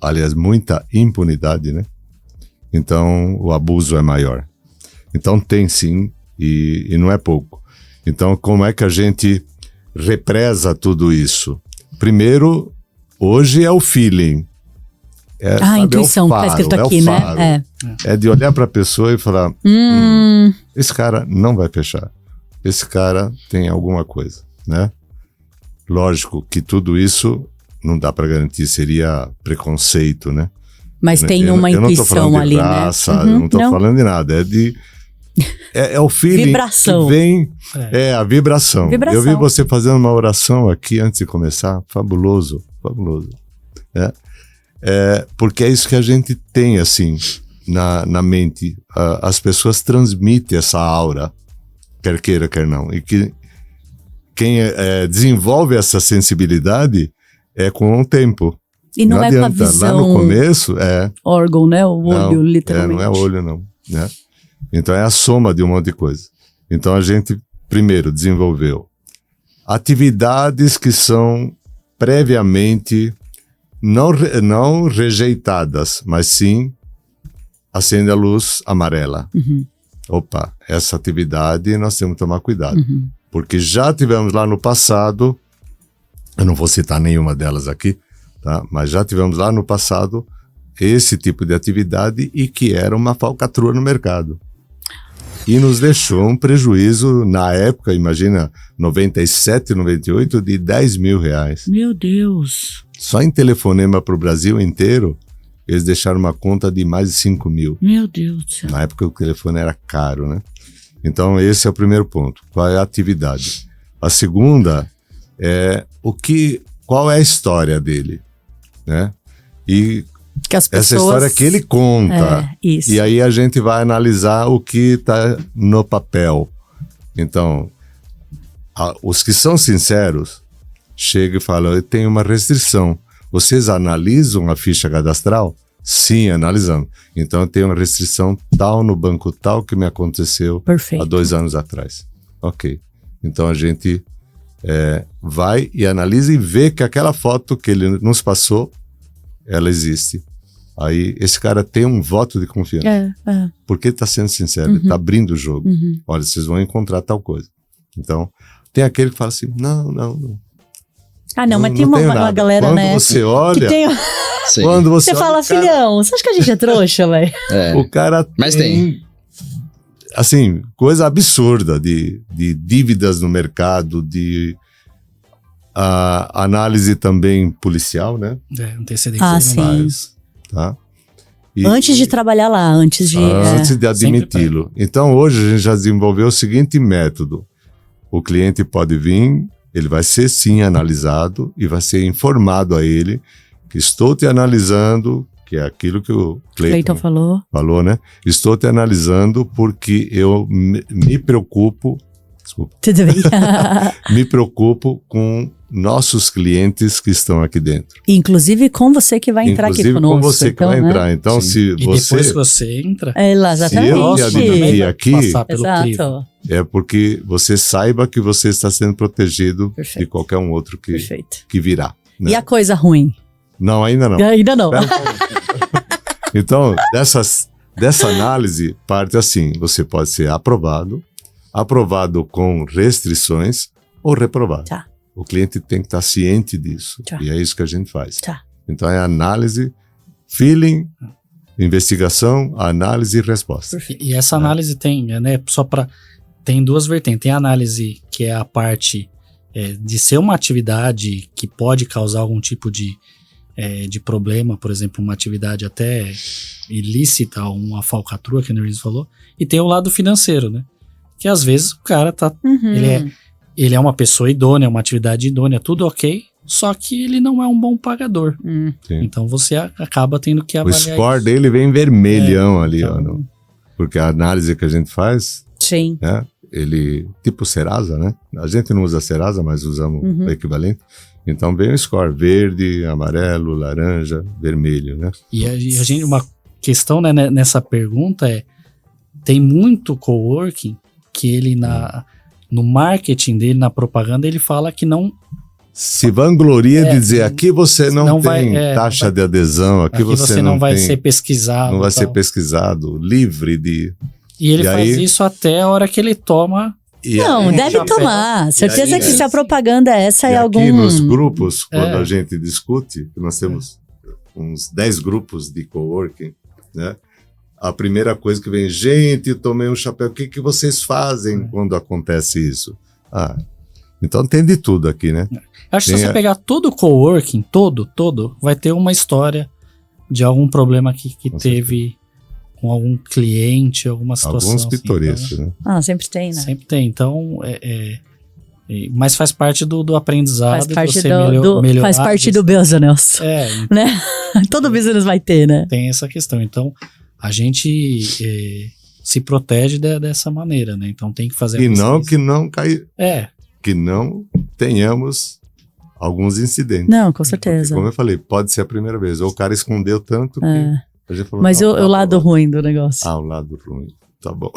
aliás, muita impunidade, né? Então, o abuso é maior. Então, tem sim, e não é pouco. Então, como é que a gente represa tudo isso? Primeiro, hoje é o feeling. A intuição, tá escrito aqui, né? É de olhar para a pessoa e falar, esse cara não vai fechar. Esse cara tem alguma coisa, né? Lógico que tudo isso não dá para garantir, seria preconceito, né? Mas tem uma intuição ali, raça, né? Eu não tô falando de nada, é o feeling vibração. Que vem, a vibração. Eu vi você fazendo uma oração aqui antes de começar, fabuloso, porque é isso que a gente tem, assim, na mente. As pessoas transmitem essa aura, quer queira, quer não. E que quem desenvolve essa sensibilidade é com o tempo. E não é com a visão... Lá no começo, órgão, né? O olho, literalmente. Não é olho, não, né? Então é a soma de um monte de coisa. Então a gente, primeiro, desenvolveu atividades que são previamente não rejeitadas, mas sim acende a luz amarela. Opa, essa atividade nós temos que tomar cuidado. Porque já tivemos lá no passado, eu não vou citar nenhuma delas aqui, tá? Mas já tivemos lá no passado esse tipo de atividade e que era uma falcatrua no mercado. E nos deixou um prejuízo, na época, imagina, 97, 98, de 10 mil reais. Meu Deus! Só em telefonema para o Brasil inteiro, eles deixaram uma conta de mais de 5 mil. Meu Deus do céu. Na época o telefone era caro, né? Então esse é o primeiro ponto. Qual é a atividade? A segunda é qual é a história dele, né? E que as pessoas... essa história que ele conta. Isso. E aí a gente vai analisar o que está no papel. Então, os que são sinceros chegam e falam, eu tenho uma restrição. Vocês analisam a ficha cadastral? Sim, analisamos. Então eu tenho uma restrição tal no banco tal que me aconteceu há 2 anos atrás. Ok. Então a gente vai e analisa e vê que aquela foto que ele nos passou, ela existe. Aí esse cara tem um voto de confiança. Porque ele está sendo sincero, ele está abrindo o jogo. Olha, vocês vão encontrar tal coisa. Então, tem aquele que fala assim, não. Ah, não, mas tem uma galera, quando né? Quando você olha... Quando você fala, filhão, você acha que a gente é trouxa, velho? O cara mas tem. Assim, coisa absurda de dívidas no mercado, de análise também policial, né? Antecedentes criminais. Tá? Antes de trabalhar lá, antes de admiti-lo. Então, hoje a gente já desenvolveu o seguinte método. O cliente pode vir, ele vai ser sim analisado e vai ser informado a ele que estou te analisando, que é aquilo que o Cleiton falou, né? Estou te analisando porque eu me preocupo, desculpa, tudo bem. me preocupo com nossos clientes que estão aqui dentro. Inclusive com você que vai entrar aqui conosco. Com você que vai entrar. Então, se você... depois que você entra... Se eu me admitir aqui... Passar pelo crivo. É porque você saiba que você está sendo protegido de qualquer um outro que virá. Né? E a coisa ruim? Não, ainda não. Ainda não. Então, dessa análise, parte assim, você pode ser aprovado com restrições ou reprovado. Tá. O cliente tem que estar ciente disso. E é isso que a gente faz. Então, é análise, feeling, investigação, análise e resposta. E essa análise tem, né, tem 2 vertentes. Tem a análise que é a parte de ser uma atividade que pode causar algum tipo de de problema, por exemplo, uma atividade até ilícita, uma falcatrua, que a Nerlise falou, e tem o lado financeiro, né? Que às vezes o cara tá... Ele é uma pessoa idônea, uma atividade idônea, tudo ok, só que ele não é um bom pagador. Então você acaba tendo que avaliar o score isso. dele vem vermelhão ali, ó. Não? Porque a análise que a gente faz... Sim. Né? Ele, tipo Serasa, né? A gente não usa Serasa, mas usamos o equivalente. Então vem o score verde, amarelo, laranja, vermelho, né? E a gente, uma questão, né, nessa pergunta tem muito coworking que ele no marketing dele, na propaganda, ele fala que não... Se vangloria de dizer, aqui você não tem taxa de adesão, aqui você não vai ser pesquisado. Não vai ser pesquisado, livre de... E ele faz isso até a hora que ele toma... Não, deve tomar. Certeza que se a propaganda é essa, é algum... Aqui nos grupos, quando a gente discute, nós temos uns 10 grupos de coworking, né? A primeira coisa que vem, gente, tomei um chapéu, o que vocês fazem quando acontece isso? Então tem de tudo aqui, né? Acho que se você pegar todo o coworking, todo, vai ter uma história de algum problema que teve com algum cliente, alguma situação. Alguns pitorescos, assim, né? Sempre tem, né? Sempre tem. Então, mas faz parte do aprendizado. Faz parte você melhorar. Faz parte do business. Então, né? Todo business vai ter, né? Tem essa questão. Então, a gente se protege dessa maneira, né? Então tem que fazer que não caia. Que não tenhamos alguns incidentes. Não, com certeza. Porque, como eu falei, pode ser a primeira vez. Ou o cara escondeu tanto que a gente falou... Mas o lado ruim do negócio. O lado ruim. Tá bom.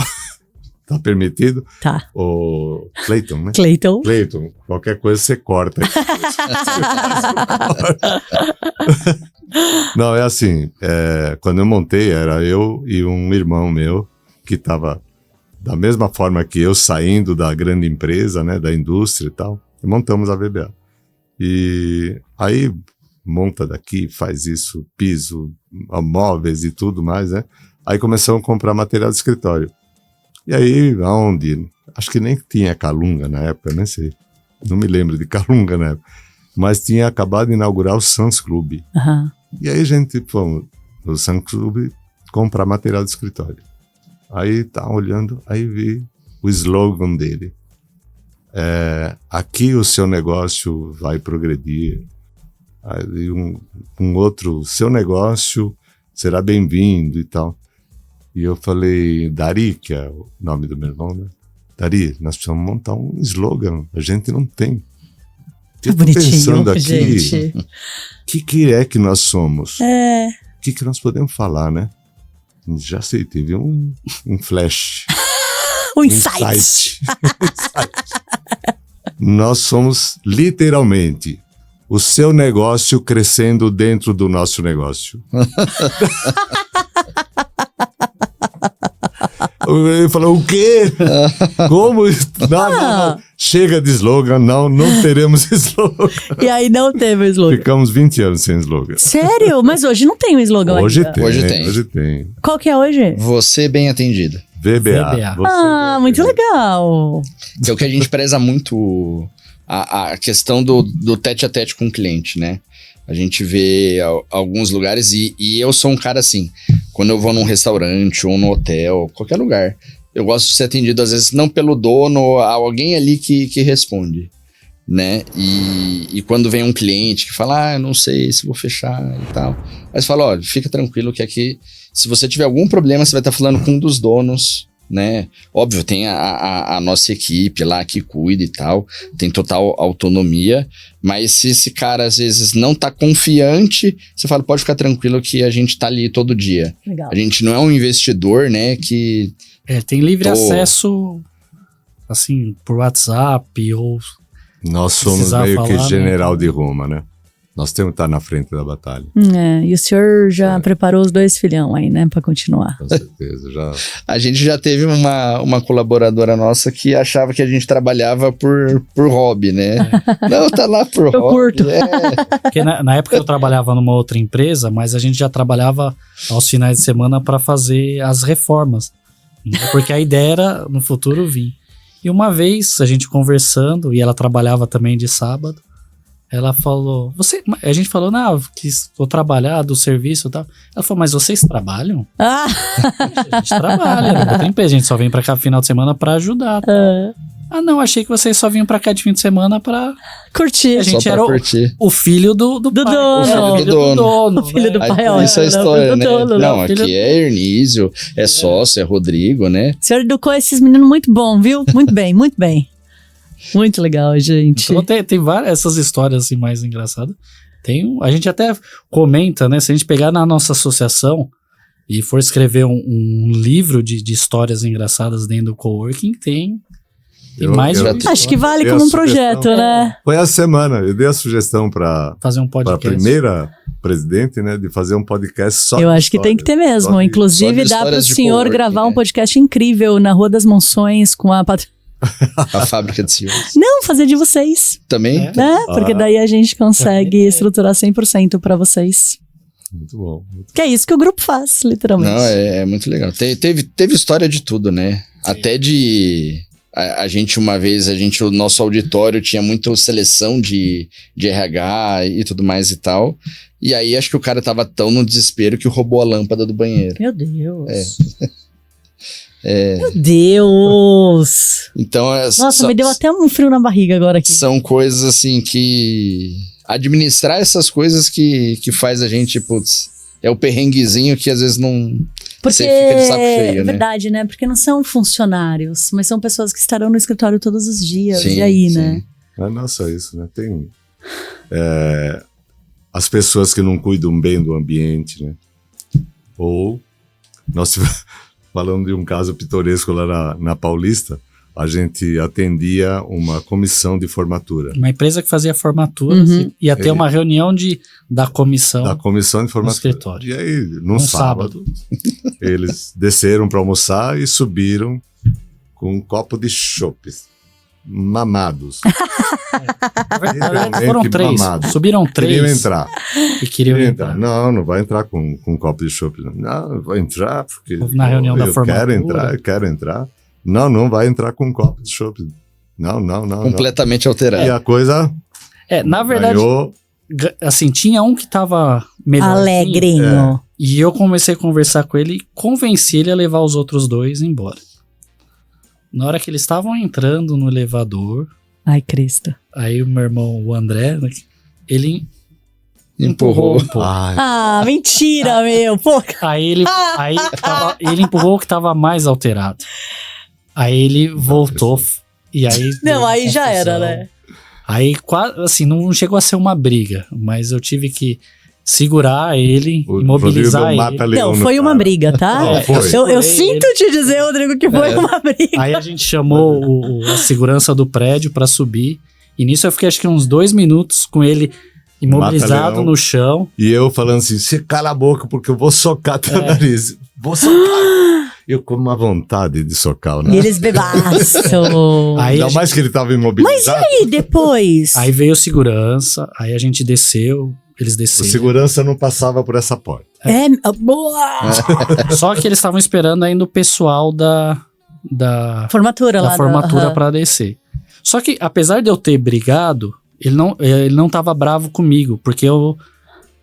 Tá permitido? Tá. O Clayton, né? Clayton, qualquer coisa você corta. Não, é assim, quando eu montei, era eu e um irmão meu, que estava da mesma forma que eu, saindo da grande empresa, né, da indústria e tal, e montamos a VBA. E aí, monta daqui, faz isso, piso, móveis e tudo mais, né? Aí começamos a comprar material de escritório. E aí, aonde? Acho que nem tinha Calunga na época, nem sei. Não me lembro de Calunga na época. Mas tinha acabado de inaugurar o Sans Club. E aí a gente fomos no Sans Club comprar material de escritório. Aí tá olhando, aí vi o slogan dele. Aqui o seu negócio vai progredir. Aí um outro, seu negócio será bem-vindo e tal. E eu falei, Dari, que é o nome do meu irmão, né? Dari, nós precisamos montar um slogan, a gente não tem. Eu tô pensando aqui, que é que nós somos? O que nós podemos falar, né? Já sei, teve um flash. um insight. Nós somos, literalmente, o seu negócio crescendo dentro do nosso negócio. Ele falou, o quê? Como? Não. Chega de slogan, não teremos slogan. E aí não teve slogan. Ficamos 20 anos sem slogan. Sério? Mas hoje não tem um slogan hoje ainda. Hoje tem. Qual que é hoje? Você bem atendido. VBA. Muito legal. Que é o que a gente preza muito, a questão do tete-a-tete com o cliente, né? A gente vê alguns lugares e eu sou um cara assim, quando eu vou num restaurante ou no hotel, qualquer lugar, eu gosto de ser atendido às vezes não pelo dono, alguém ali que responde, né? E quando vem um cliente que fala, eu não sei se vou fechar e tal, aí você fala, ó, fica tranquilo que aqui, se você tiver algum problema, você vai estar falando com um dos donos, né? Óbvio, tem a nossa equipe lá que cuida e tal, tem total autonomia, mas se esse cara às vezes não tá confiante, você fala, pode ficar tranquilo que a gente tá ali todo dia. Legal. A gente não é um investidor, né, que... tem livre acesso, assim, por WhatsApp ou... Nós somos meio que general de Roma, né? Nós temos que estar na frente da batalha. E o senhor já preparou os 2 filhão aí, né? Pra continuar. Com certeza, já. A gente já teve uma colaboradora nossa que achava que a gente trabalhava por hobby, né? Não, tá lá por hobby. Eu curto. Porque na época eu trabalhava numa outra empresa, mas a gente já trabalhava aos finais de semana para fazer as reformas. Porque a ideia era, no futuro, vir. E uma vez, a gente conversando, e ela trabalhava também de sábado, Ela falou, a gente falou, não, que vou trabalhar do serviço e tal. Ela falou, mas vocês trabalham? Ah. A gente trabalha, não tem empresa, a gente só vem pra cá no final de semana pra ajudar. Ah, não, achei que vocês só vinham pra cá de fim de semana pra curtir. A gente era o filho do pai. Dono. O filho do dono. O filho do pai, ó. Isso é a história, né? Dono, não, aqui é Ernísio, é sócio, é Rodrigo, né? O senhor educou esses meninos muito bom, viu? Muito bem, muito bem. Muito legal, gente. Então tem várias essas histórias assim mais engraçadas. A gente até comenta, né? Se a gente pegar na nossa associação e for escrever um livro de histórias engraçadas dentro do coworking, tem mais de acho que vale como um projeto, né? Foi a semana, eu dei a sugestão para fazer um podcast. Para a primeira presidente, né, de fazer um podcast só. Eu acho que tem que ter mesmo. Inclusive, dá para o senhor gravar um podcast incrível na Rua das Monções com a fábrica de ciúmes. Não, fazer de vocês. Também? Né? Porque daí a gente consegue estruturar 100% para vocês. Muito bom. Que é isso que o grupo faz, literalmente. Não, é muito legal. Teve história de tudo, né? Até de... A gente, uma vez, o nosso auditório tinha muita seleção de RH e tudo mais e tal. E aí, acho que o cara tava tão no desespero que roubou a lâmpada do banheiro. Meu Deus. Meu Deus. Então, nossa, me deu até um frio na barriga agora aqui. São coisas, assim, que... Administrar essas coisas que faz a gente, putz... É o perrenguezinho que às vezes não... Porque você fica de saco cheio, é verdade, né? Porque não são funcionários, mas são pessoas que estarão no escritório todos os dias. Sim, e aí, né? Não é só isso, né? Tem as pessoas que não cuidam bem do ambiente, né? Ou, nós falando de um caso pitoresco lá na Paulista, a gente atendia uma comissão de formatura. Uma empresa que fazia formatura, ia ter uma reunião da comissão. Da comissão de formatura. No escritório. E aí, num sábado, eles desceram para almoçar e subiram com um copo de chopp. Mamados. Foram 3. Mamados. Subiram 3. Queriam entrar. E queriam entrar. Não vai entrar com um copo de chopp. Não, vai entrar porque... Na reunião da formatura. Eu quero entrar. Não vai entrar com um copo de chopp. Não. Completamente alterado. E a coisa... na verdade, assim, tinha um que tava melhor. Alegrinho. E eu comecei a conversar com ele e convenci ele a levar os outros 2 embora. Na hora que eles estavam entrando no elevador... Ai, Cristo. Aí o meu irmão, o André, ele... Empurrou. Mentira, meu. Pô. Aí ele empurrou o que tava mais alterado. Aí ele voltou e aí... Não, aí já era, né? Aí quase, assim, não chegou a ser uma briga, mas eu tive que segurar ele, imobilizar ele. Não, foi uma briga, tá? Eu sinto te dizer, Rodrigo, que foi uma briga. Aí a gente chamou a segurança do prédio pra subir e nisso eu fiquei acho que uns 2 minutos com ele imobilizado no chão. E eu falando assim, você cala a boca porque eu vou socar teu nariz. Vou socar. Eu com uma vontade de socar o nariz. E eles bebaçam. Ainda mais que ele tava imobilizado. Mas e aí, depois? Aí veio segurança, aí a gente desceu, eles desceram. O segurança não passava por essa porta. Boa! Só que eles estavam esperando ainda o pessoal da formatura lá. Da formatura pra descer. Só que, apesar de eu ter brigado, ele não tava bravo comigo, porque eu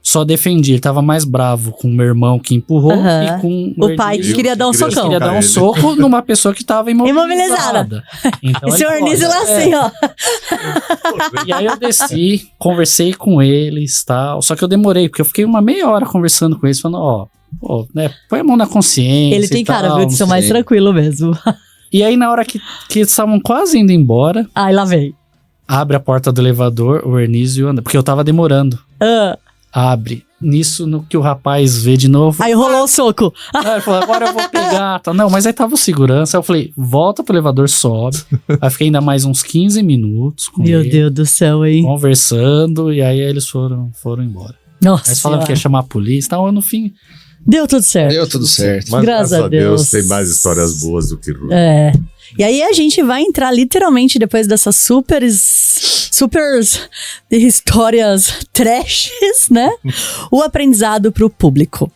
só defendi. Ele tava mais bravo com o meu irmão que empurrou e com o pai que queria dar um socão. Queria dar um soco numa pessoa que tava imobilizada. Então, e seu Ernísio lá assim, ó. E aí eu desci, conversei com eles e tal. Só que eu demorei, porque eu fiquei uma meia hora conversando com eles, falando, põe a mão na consciência. Ele tem cara, viu, de ser mais tranquilo mesmo. E aí, na hora que eles estavam quase indo embora... Ai, lá vem. Abre a porta do elevador, o Ernísio anda, porque eu tava demorando. Abre. Nisso, no que o rapaz vê de novo... Aí rolou o soco. Ele falou, agora eu vou pegar. Tá. Não, mas aí tava o segurança. Aí eu falei, volta pro elevador, sobe. Aí fiquei ainda mais uns 15 minutos com ele. Meu Deus do céu, hein? Conversando, e aí eles foram embora. Nossa. Aí eles falaram que ia chamar a polícia e tal, no fim... Deu tudo certo. Mas, graças a Deus tem mais histórias boas do que ruins. E aí a gente vai entrar literalmente depois dessas super histórias trashes, né? O aprendizado pro público.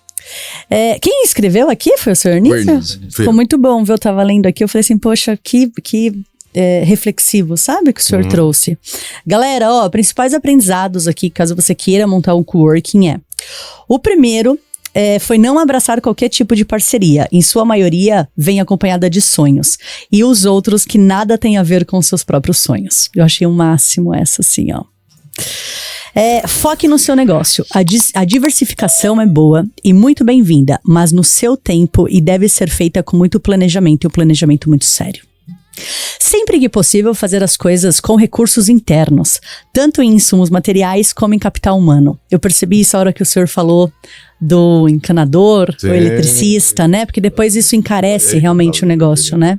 Quem escreveu aqui foi o Sr. Ernísio? Ficou muito bom, viu? Eu tava lendo aqui, eu falei assim, poxa, que reflexivo, sabe? Que o senhor trouxe. Galera, ó, principais aprendizados aqui, caso você queira montar um coworking o primeiro foi não abraçar qualquer tipo de parceria. Em sua maioria, vem acompanhada de sonhos. E os outros que nada tem a ver com seus próprios sonhos. Eu achei o máximo essa, assim, ó. Foque no seu negócio. A diversificação é boa e muito bem-vinda, mas no seu tempo e deve ser feita com muito planejamento e um planejamento muito sério. Sempre que possível, fazer as coisas com recursos internos, tanto em insumos materiais como em capital humano. Eu percebi isso a hora que o senhor falou do encanador, o eletricista, né? Porque depois isso encarece realmente o negócio, né?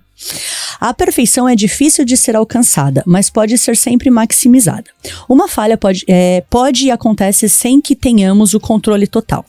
A perfeição é difícil de ser alcançada, mas pode ser sempre maximizada. Uma falha pode e acontece sem que tenhamos o controle total.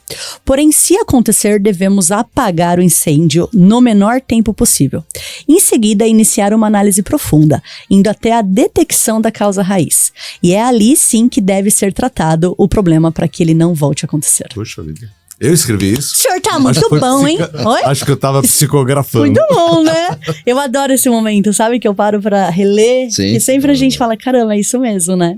Porém, se acontecer, devemos apagar o incêndio no menor tempo possível. Em seguida, iniciar uma análise profunda, indo até a detecção da causa raiz. E é ali, sim, que deve ser tratado o problema para que ele não volte a acontecer. Puxa vida. Eu escrevi isso. O senhor tá muito bom, hein? Oi? Acho que eu tava psicografando. Muito bom, né? Eu adoro esse momento, sabe? Que eu paro pra reler. Sim. E sempre a gente fala, caramba, é isso mesmo, né?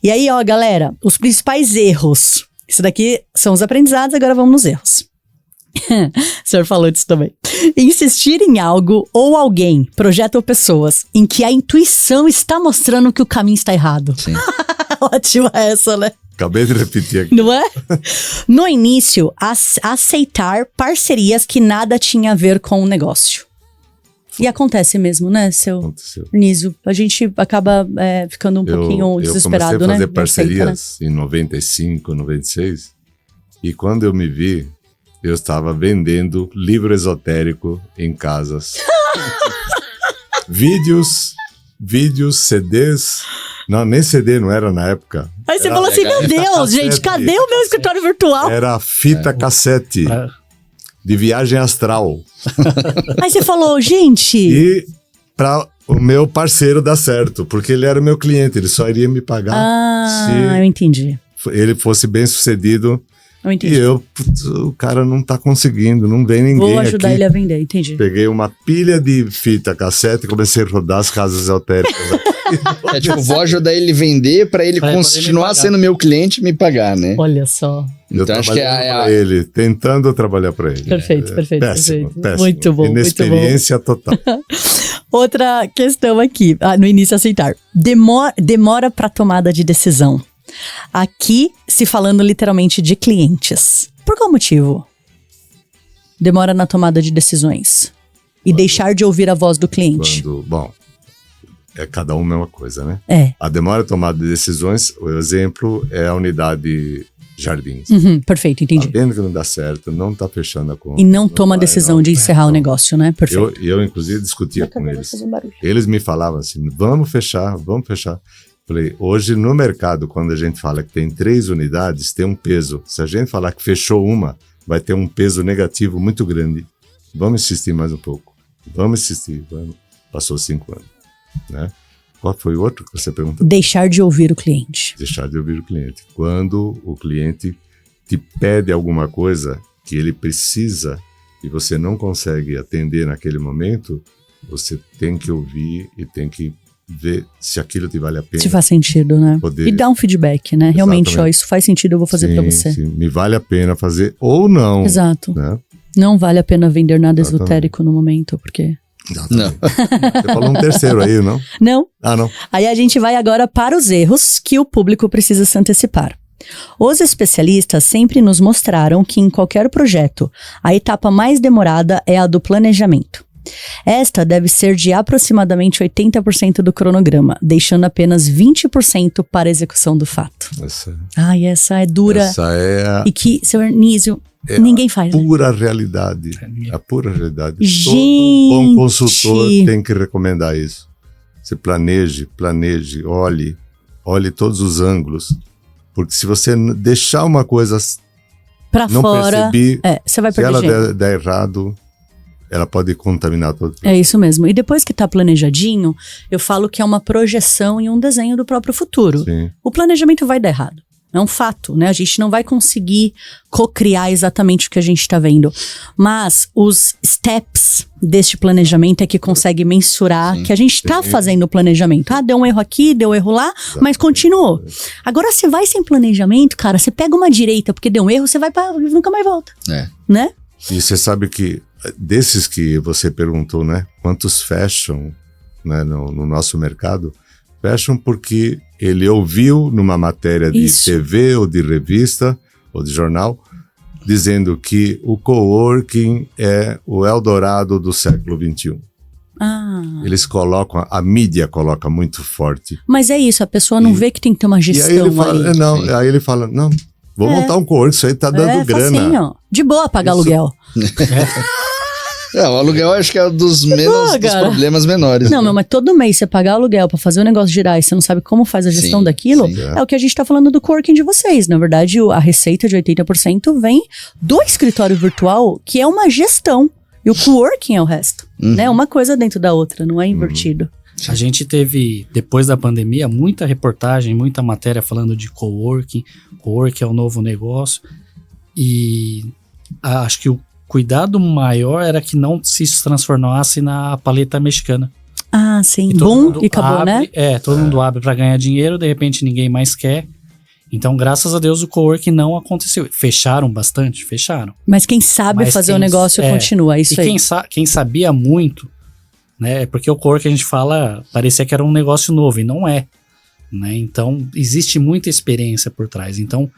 E aí, ó, galera, os principais erros. Isso daqui são os aprendizados, agora vamos nos erros. O senhor falou disso também. Insistir em algo ou alguém, projeto ou pessoas, em que a intuição está mostrando que o caminho está errado. Sim. Ótima essa, né? Acabei de repetir aqui. Não é? No início, aceitar parcerias que nada tinha a ver com o negócio. E acontece mesmo, né, seu Nísio? A gente acaba ficando um pouquinho desesperado, né? Eu comecei a fazer parcerias em 95, 96. E quando eu me vi, eu estava vendendo livro esotérico em casas. Vídeos, CDs... Não, nem CD não era na época. Aí você falou assim, meu Deus, cassete, gente, cadê o meu escritório virtual? Era fita cassete de viagem astral. Aí você falou, gente... E para o meu parceiro dar certo, porque ele era o meu cliente, ele só iria me pagar se eu entendi. Ele fosse bem sucedido. Eu entendi. E o cara não tá conseguindo, não vem ninguém. Vou ajudar aqui. Ele a vender, entendi. Peguei uma pilha de fita cassete e comecei a rodar as casas esotéricas. Vou ajudar ele a vender pra ele continuar sendo meu cliente e me pagar, né? Olha só. Então acho que ele, tentando trabalhar pra ele. Perfeito. Péssimo. Muito bom. Inexperiência total. Outra questão aqui, no início aceitar. Demora pra tomada de decisão. Aqui, se falando literalmente de clientes. Por qual motivo? Demora na tomada de decisões. E deixar de ouvir a voz do cliente. Bom, cada uma é uma coisa, né? A demora na tomada de decisões, o exemplo é a unidade Jardins. Perfeito, entendi. Tá vendo que não dá certo, não tá fechando a conta. E não toma a decisão de encerrar o negócio, né? Perfeito. Eu inclusive, discutia com eles. Eles me falavam assim, vamos fechar. Falei, hoje no mercado, quando a gente fala que tem 3 unidades, tem um peso. Se a gente falar que fechou uma, vai ter um peso negativo muito grande. Vamos insistir mais um pouco. Passou 5 anos, né? Qual foi o outro que você perguntou? Deixar de ouvir o cliente. Deixar de ouvir o cliente. Quando o cliente te pede alguma coisa que ele precisa e você não consegue atender naquele momento, você tem que ouvir e tem que ver se aquilo te vale a pena. Se faz sentido, né? E dar um feedback, né? Realmente, Exatamente. Isso faz sentido, eu vou fazer pra você. Sim, me vale a pena fazer ou não. Exato. Né? Não vale a pena vender nada esotérico no momento, porque... Não. Você falou um terceiro aí, não? Não. Não. Aí a gente vai agora para os erros que o público precisa se antecipar. Os especialistas sempre nos mostraram que em qualquer projeto, a etapa mais demorada é a do planejamento. Esta deve ser de aproximadamente 80% do cronograma, deixando apenas 20% para a execução do fato. Essa é dura. Essa é E que, seu Nísio, ninguém faz. Pura realidade. A pura realidade. Gente. Todo bom consultor tem que recomendar isso. Você planeje, olhe todos os ângulos. Porque se você deixar uma coisa pra não fora, perceber, você vai se perder. ela der errado, ela pode contaminar todo. É isso mesmo. E depois que tá planejadinho, eu falo que é uma projeção e um desenho do próprio futuro. Sim. O planejamento vai dar errado. É um fato, né? A gente não vai conseguir co-criar exatamente o que a gente está vendo. Mas os steps deste planejamento é que consegue mensurar que a gente está fazendo o planejamento. Ah, deu um erro aqui, deu um erro lá, mas continuou. Agora, você vai sem planejamento, cara, você pega uma direita porque deu um erro, você vai para nunca mais volta. Né? E você sabe que, desses que você perguntou, né? Quantos fecham, né, no nosso mercado? Fecham porque ele ouviu numa matéria de TV ou de revista ou de jornal dizendo que o coworking é o Eldorado do século XXI. Eles colocam, a mídia coloca muito forte. Mas é isso, a pessoa não vê que tem que ter uma gestão aí ele fala, aí ele fala, não, vou montar um coworking, isso aí tá dando grana. Facinho. De boa pagar aluguel. O aluguel acho que é um dos problemas menores. Não, mas todo mês você pagar aluguel pra fazer o negócio girar e você não sabe como faz a gestão daquilo, é o que a gente tá falando do coworking de vocês. Na verdade, a receita de 80% vem do escritório virtual, que é uma gestão. E o coworking é o resto. Né? Uma coisa dentro da outra, não é invertido. A gente teve, depois da pandemia, muita reportagem, muita matéria falando de coworking. Coworking é o novo negócio. E acho que o cuidado maior era que não se transformasse na paleta mexicana. Sim. Bum, e acabou, abre, né? Todo mundo abre para ganhar dinheiro, de repente ninguém mais quer. Então, graças a Deus, o coworking não aconteceu. Fecharam bastante? Fecharam. Mas quem sabe fazer o negócio continua, isso e aí. Quem sabia muito, né? Porque o coworking a gente fala, parecia que era um negócio novo, e não é. Né? Então, existe muita experiência por trás. Então,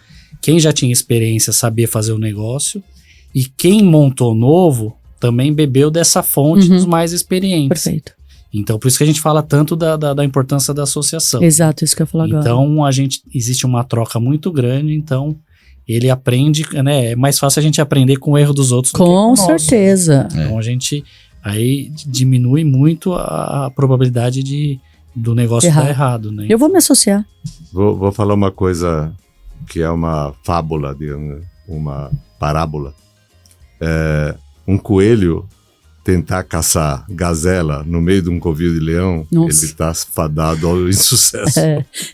quem já tinha experiência sabia fazer o negócio. E quem montou novo também bebeu dessa fonte dos mais experientes. Perfeito. Então, por isso que a gente fala tanto da importância da associação. Exato, isso que eu ia falar agora. Então, existe uma troca muito grande, então ele aprende, né? É mais fácil a gente aprender com o erro dos outros. Com certeza. Então, a gente aí diminui muito a probabilidade do negócio dar errado, né? Eu vou me associar. Vou falar uma coisa que é uma fábula, uma parábola. Um coelho tentar caçar gazela no meio de um covil de leão, ele está fadado ao insucesso.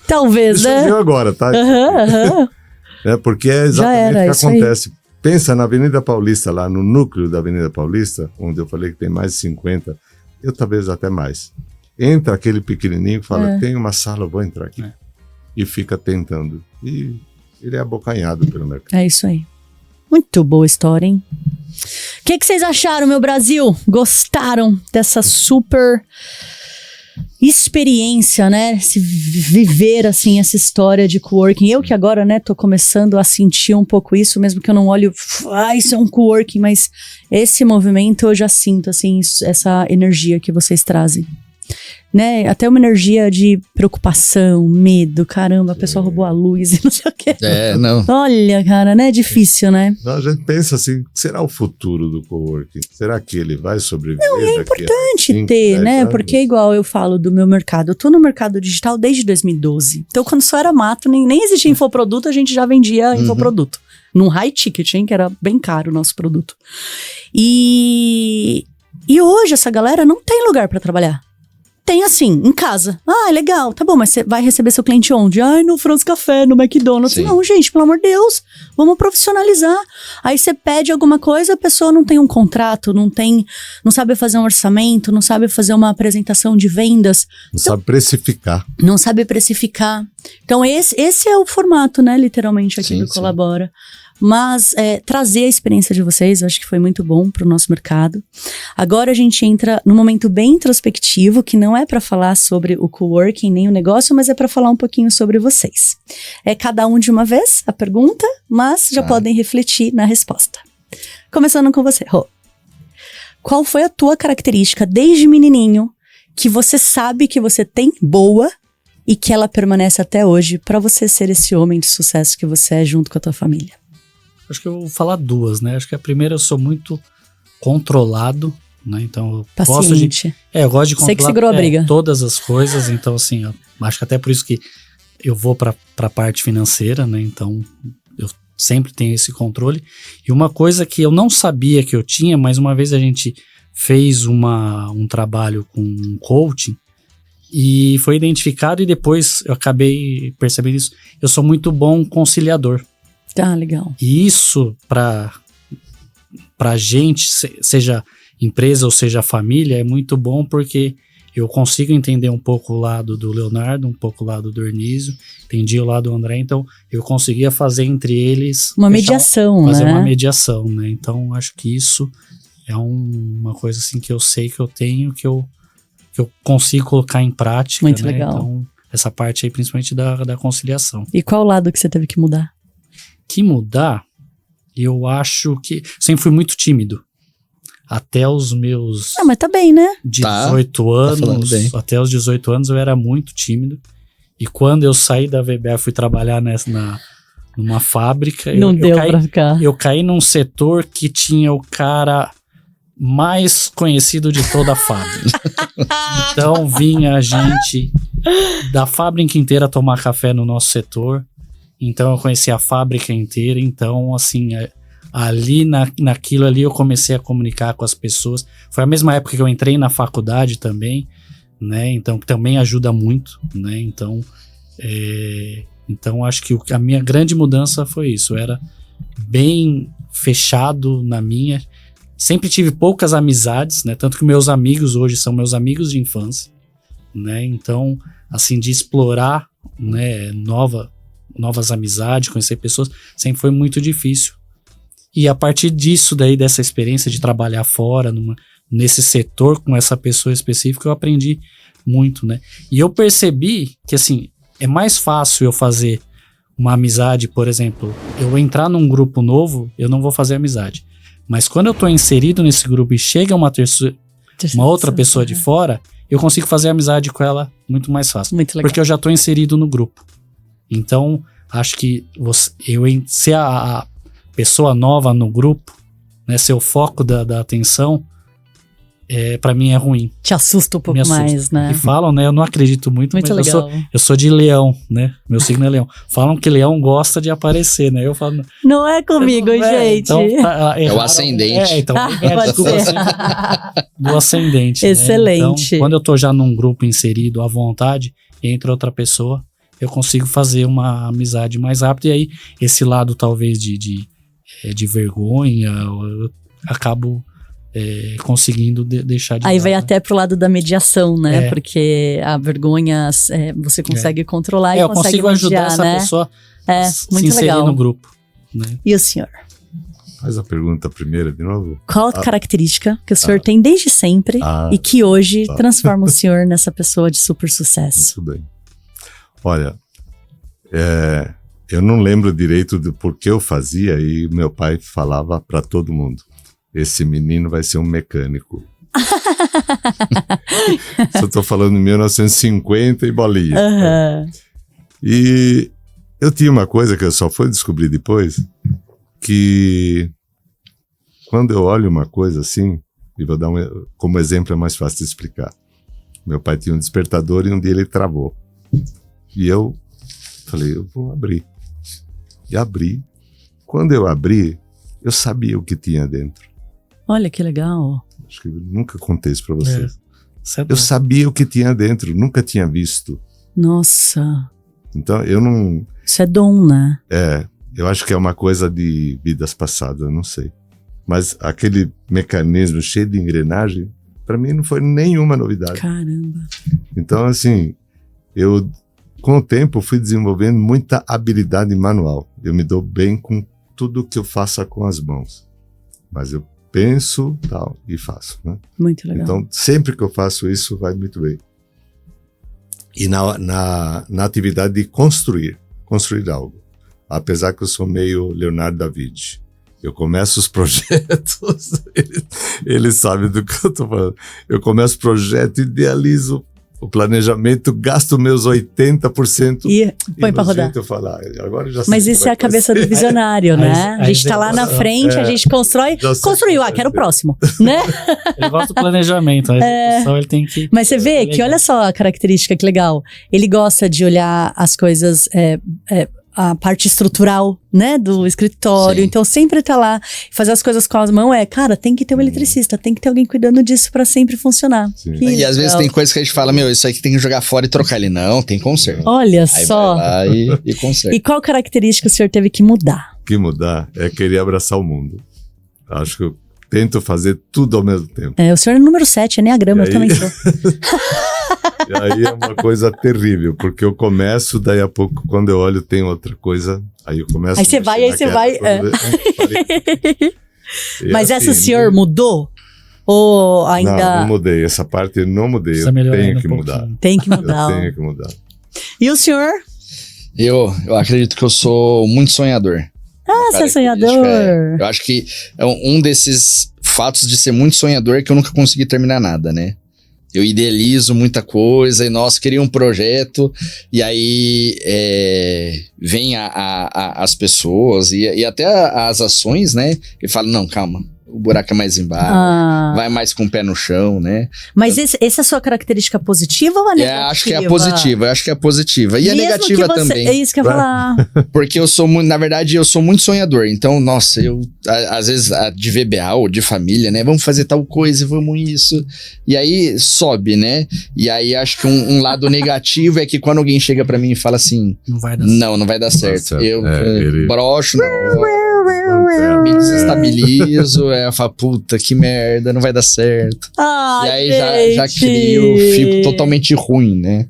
Talvez, né? Surgiu agora, tá? Porque é exatamente o que acontece. Pensa na Avenida Paulista, lá no núcleo da Avenida Paulista, onde eu falei que tem mais de 50, eu talvez até mais. Entra aquele pequenininho que fala, tem uma sala, eu vou entrar aqui. E fica tentando. E ele é abocanhado pelo mercado. É isso aí. Muito boa história, hein? O que vocês acharam, meu Brasil? Gostaram dessa super experiência, né? Se viver, assim, essa história de coworking. Eu que agora, né, tô começando a sentir um pouco isso, mesmo que eu não olhe, isso é um coworking, mas esse movimento eu já sinto, assim, essa energia que vocês trazem. Né? Até uma energia de preocupação, medo, caramba, a pessoa roubou a luz e não sei o quê. Não. Olha, cara, né? É difícil, né? A gente pensa assim, será o futuro do coworking? Será que ele vai sobreviver? Não, é importante ter, né? anos? Porque igual eu falo do meu mercado, eu tô no mercado digital desde 2012. Então, quando só era mato, nem existia infoproduto, a gente já vendia infoproduto. Num high ticket, hein? Que era bem caro o nosso produto. E hoje essa galera não tem lugar pra trabalhar. Tem assim, em casa. Ah, legal, tá bom, mas você vai receber seu cliente onde? Ai, no Franz Café, no McDonald's. Sim. Não, gente, pelo amor de Deus, vamos profissionalizar. Aí você pede alguma coisa, a pessoa não tem um contrato, não sabe fazer um orçamento, não sabe fazer uma apresentação de vendas. Não sabe precificar. Não sabe precificar. Então esse é o formato, né, literalmente aqui do Colabora. Mas trazer a experiência de vocês, acho que foi muito bom para o nosso mercado. Agora a gente entra num momento bem introspectivo, que não é para falar sobre o coworking nem o negócio, mas é para falar um pouquinho sobre vocês. É cada um de uma vez a pergunta, mas já podem refletir na resposta. Começando com você, Rô. Qual foi a tua característica desde menininho que você sabe que você tem boa e que ela permanece até hoje para você ser esse homem de sucesso que você é junto com a tua família? Acho que eu vou falar duas, né? Acho que a primeira, eu sou muito controlado, né? Então eu gosto de controlar Sei que segurou a briga. Todas as coisas. Então, assim, eu acho que até por isso que eu vou para a parte financeira, né? Então eu sempre tenho esse controle. E uma coisa que eu não sabia que eu tinha, mas uma vez a gente fez um trabalho com um coaching, E foi identificado e depois eu acabei percebendo isso. Eu sou muito bom conciliador. Tá, legal. E isso pra gente, seja empresa ou seja família, é muito bom porque eu consigo entender um pouco o lado do Leonardo, um pouco o lado do Ernísio, entendi o lado do André, então eu conseguia fazer entre eles... Uma mediação, fazer né? uma mediação, né? Então acho que isso é uma coisa assim que eu sei que eu tenho, que eu consigo colocar em prática. Muito né? legal. Então essa parte aí, principalmente da conciliação. E qual lado que você teve que mudar? Que mudar, eu acho que... Sempre fui muito tímido. Até os meus... Ah, mas tá bem, né? 18 anos, até os 18 anos eu era muito tímido. E quando eu saí da VBA, fui trabalhar numa fábrica. Não deu pra ficar. Eu caí num setor que tinha o cara mais conhecido de toda a fábrica. Então vinha gente da fábrica inteira tomar café no nosso setor. Então eu conheci a fábrica inteira. Então, assim... Ali naquilo ali eu comecei a comunicar com as pessoas. Foi a mesma época que eu entrei na faculdade também, né? Então também ajuda muito, né? Então acho que a minha grande mudança foi isso. Eu era bem fechado na minha. Sempre tive poucas amizades, né? Tanto que meus amigos hoje são meus amigos de infância, né? Então, assim, de explorar, né? Novas amizades, conhecer pessoas, sempre foi muito difícil. E a partir disso daí, dessa experiência de trabalhar fora, nesse setor com essa pessoa específica, eu aprendi muito, né? E eu percebi que, assim, é mais fácil eu fazer uma amizade, por exemplo, eu entrar num grupo novo, eu não vou fazer amizade. Mas quando eu tô inserido nesse grupo e chega uma outra pessoa de fora, eu consigo fazer amizade com ela muito mais fácil. Muito legal. Porque eu já tô inserido no grupo. Então, acho que ser a pessoa nova no grupo, né, ser o foco da atenção, pra mim é ruim. Te assusta um pouco mais, né? E falam, né, eu não acredito muito mas legal. Eu sou de leão, né, meu signo é leão. Falam que leão gosta de aparecer, né, eu falo... Não é comigo, gente. Então, é o ascendente. Então, do ascendente. Excelente. Né? Então, quando eu tô já num grupo inserido à vontade, entra outra pessoa, eu consigo fazer uma amizade mais rápido, e aí esse lado talvez de vergonha, eu acabo conseguindo deixar de Aí lado, vai né? até pro lado da mediação, né? Porque a vergonha você consegue controlar e eu consegue consigo mediar, ajudar né? essa pessoa muito se inserir legal. no grupo. Né? E o senhor? Faz a pergunta primeira de novo. Qual a característica que o senhor tem desde sempre e que hoje transforma o senhor nessa pessoa de super sucesso? Muito bem. Olha, eu não lembro direito do porquê eu fazia e meu pai falava para todo mundo: esse menino vai ser um mecânico. Só estou falando em 1950 e bolinha. Uhum. E eu tinha uma coisa que eu só fui descobrir depois, que quando eu olho uma coisa assim, e vou dar como exemplo é mais fácil de explicar. Meu pai tinha um despertador e um dia ele travou. E eu falei, eu vou abrir. E abri. Quando eu abri, eu sabia o que tinha dentro. Olha que legal. Acho que eu nunca contei isso pra vocês. Eu sabia o que tinha dentro, nunca tinha visto. Nossa. Então eu não... Isso é dom, né? Eu acho que é uma coisa de vidas passadas, eu não sei. Mas aquele mecanismo cheio de engrenagem, pra mim não foi nenhuma novidade. Caramba. Então, assim, eu... Com o tempo, fui desenvolvendo muita habilidade manual. Eu me dou bem com tudo que eu faça com as mãos. Mas eu penso tal e faço, né? Muito legal. Então, sempre que eu faço isso, vai muito bem. E na atividade de construir algo. Apesar que eu sou meio Leonardo da Vinci. Eu começo os projetos, ele sabe do que eu estou falando. Eu começo o projeto, idealizo o planejamento, gasto meus 80% e põe para rodar. Eu falar, agora já sei. Mas isso é a cabeça do visionário, né? A gente tá lá na frente, a gente construiu, quero o próximo, né? Ele gosta do planejamento, a execução ele tem que... Mas você vê que, olha só a característica que legal, ele gosta de olhar as coisas a parte estrutural, né, do escritório. Sim. Então, sempre tá lá, fazer as coisas com as mãos cara, tem que ter um eletricista, tem que ter alguém cuidando disso pra sempre funcionar. E às vezes tem coisas que a gente fala, isso aqui tem que jogar fora e trocar. Ele, não, tem conserto. Olha aí só. Vai lá e conserta. E qual característica o senhor teve que mudar? Que mudar é querer abraçar o mundo. Acho que eu tento fazer tudo ao mesmo tempo. O senhor é número 7, é Enneagrama, eu também sou. E aí é uma coisa terrível, porque eu começo, daí a pouco, quando eu olho, tem outra coisa, aí eu começo... Aí você vai. Mas assim, essa o senhor mudou? Ou ainda... Não mudei, essa parte eu não mudei, eu tenho que mudar. Tem que mudar. Eu tenho que mudar. E o senhor? Eu acredito que eu sou muito sonhador. Você é sonhador. Eu acho que é um desses fatos de ser muito sonhador que eu nunca consegui terminar nada, né? Eu idealizo muita coisa e, queria um projeto e aí vem as pessoas e até as ações, né? E falam, não, calma, o buraco é mais embaixo, vai mais com o pé no chão, né? Mas essa é a sua característica positiva ou a negativa? Acho que é a positiva. E mesmo a negativa também. É isso que eu ia falar. Porque eu sou muito, na verdade, eu sou muito sonhador. Então, eu, às vezes, de VBA ou de família, né? Vamos fazer tal coisa, vamos isso. E aí, sobe, né? E aí, acho que um lado negativo é que quando alguém chega pra mim e fala assim... Não vai dar certo. Eu broxo, me desestabilizo, eu falo, puta, que merda, não vai dar certo. E aí já crio, fico totalmente ruim, né?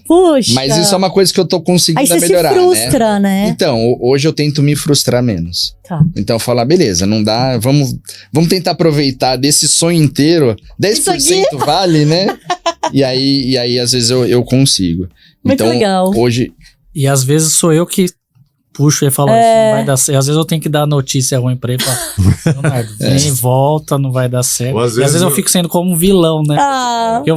Puxa. Mas isso é uma coisa que eu tô conseguindo melhorar, se frustra, né? Então, hoje eu tento me frustrar menos. Tá. Então, eu falo, beleza, não dá, vamos tentar aproveitar desse sonho inteiro, 10% vale, né? e aí, às vezes, eu consigo. Muito então, legal. Hoje... E às vezes sou eu que puxo e falo, isso não vai dar certo. Às vezes eu tenho que dar notícia ruim pra ele. Leonardo, vem, volta, não vai dar certo. Às vezes eu fico sendo como um vilão, né?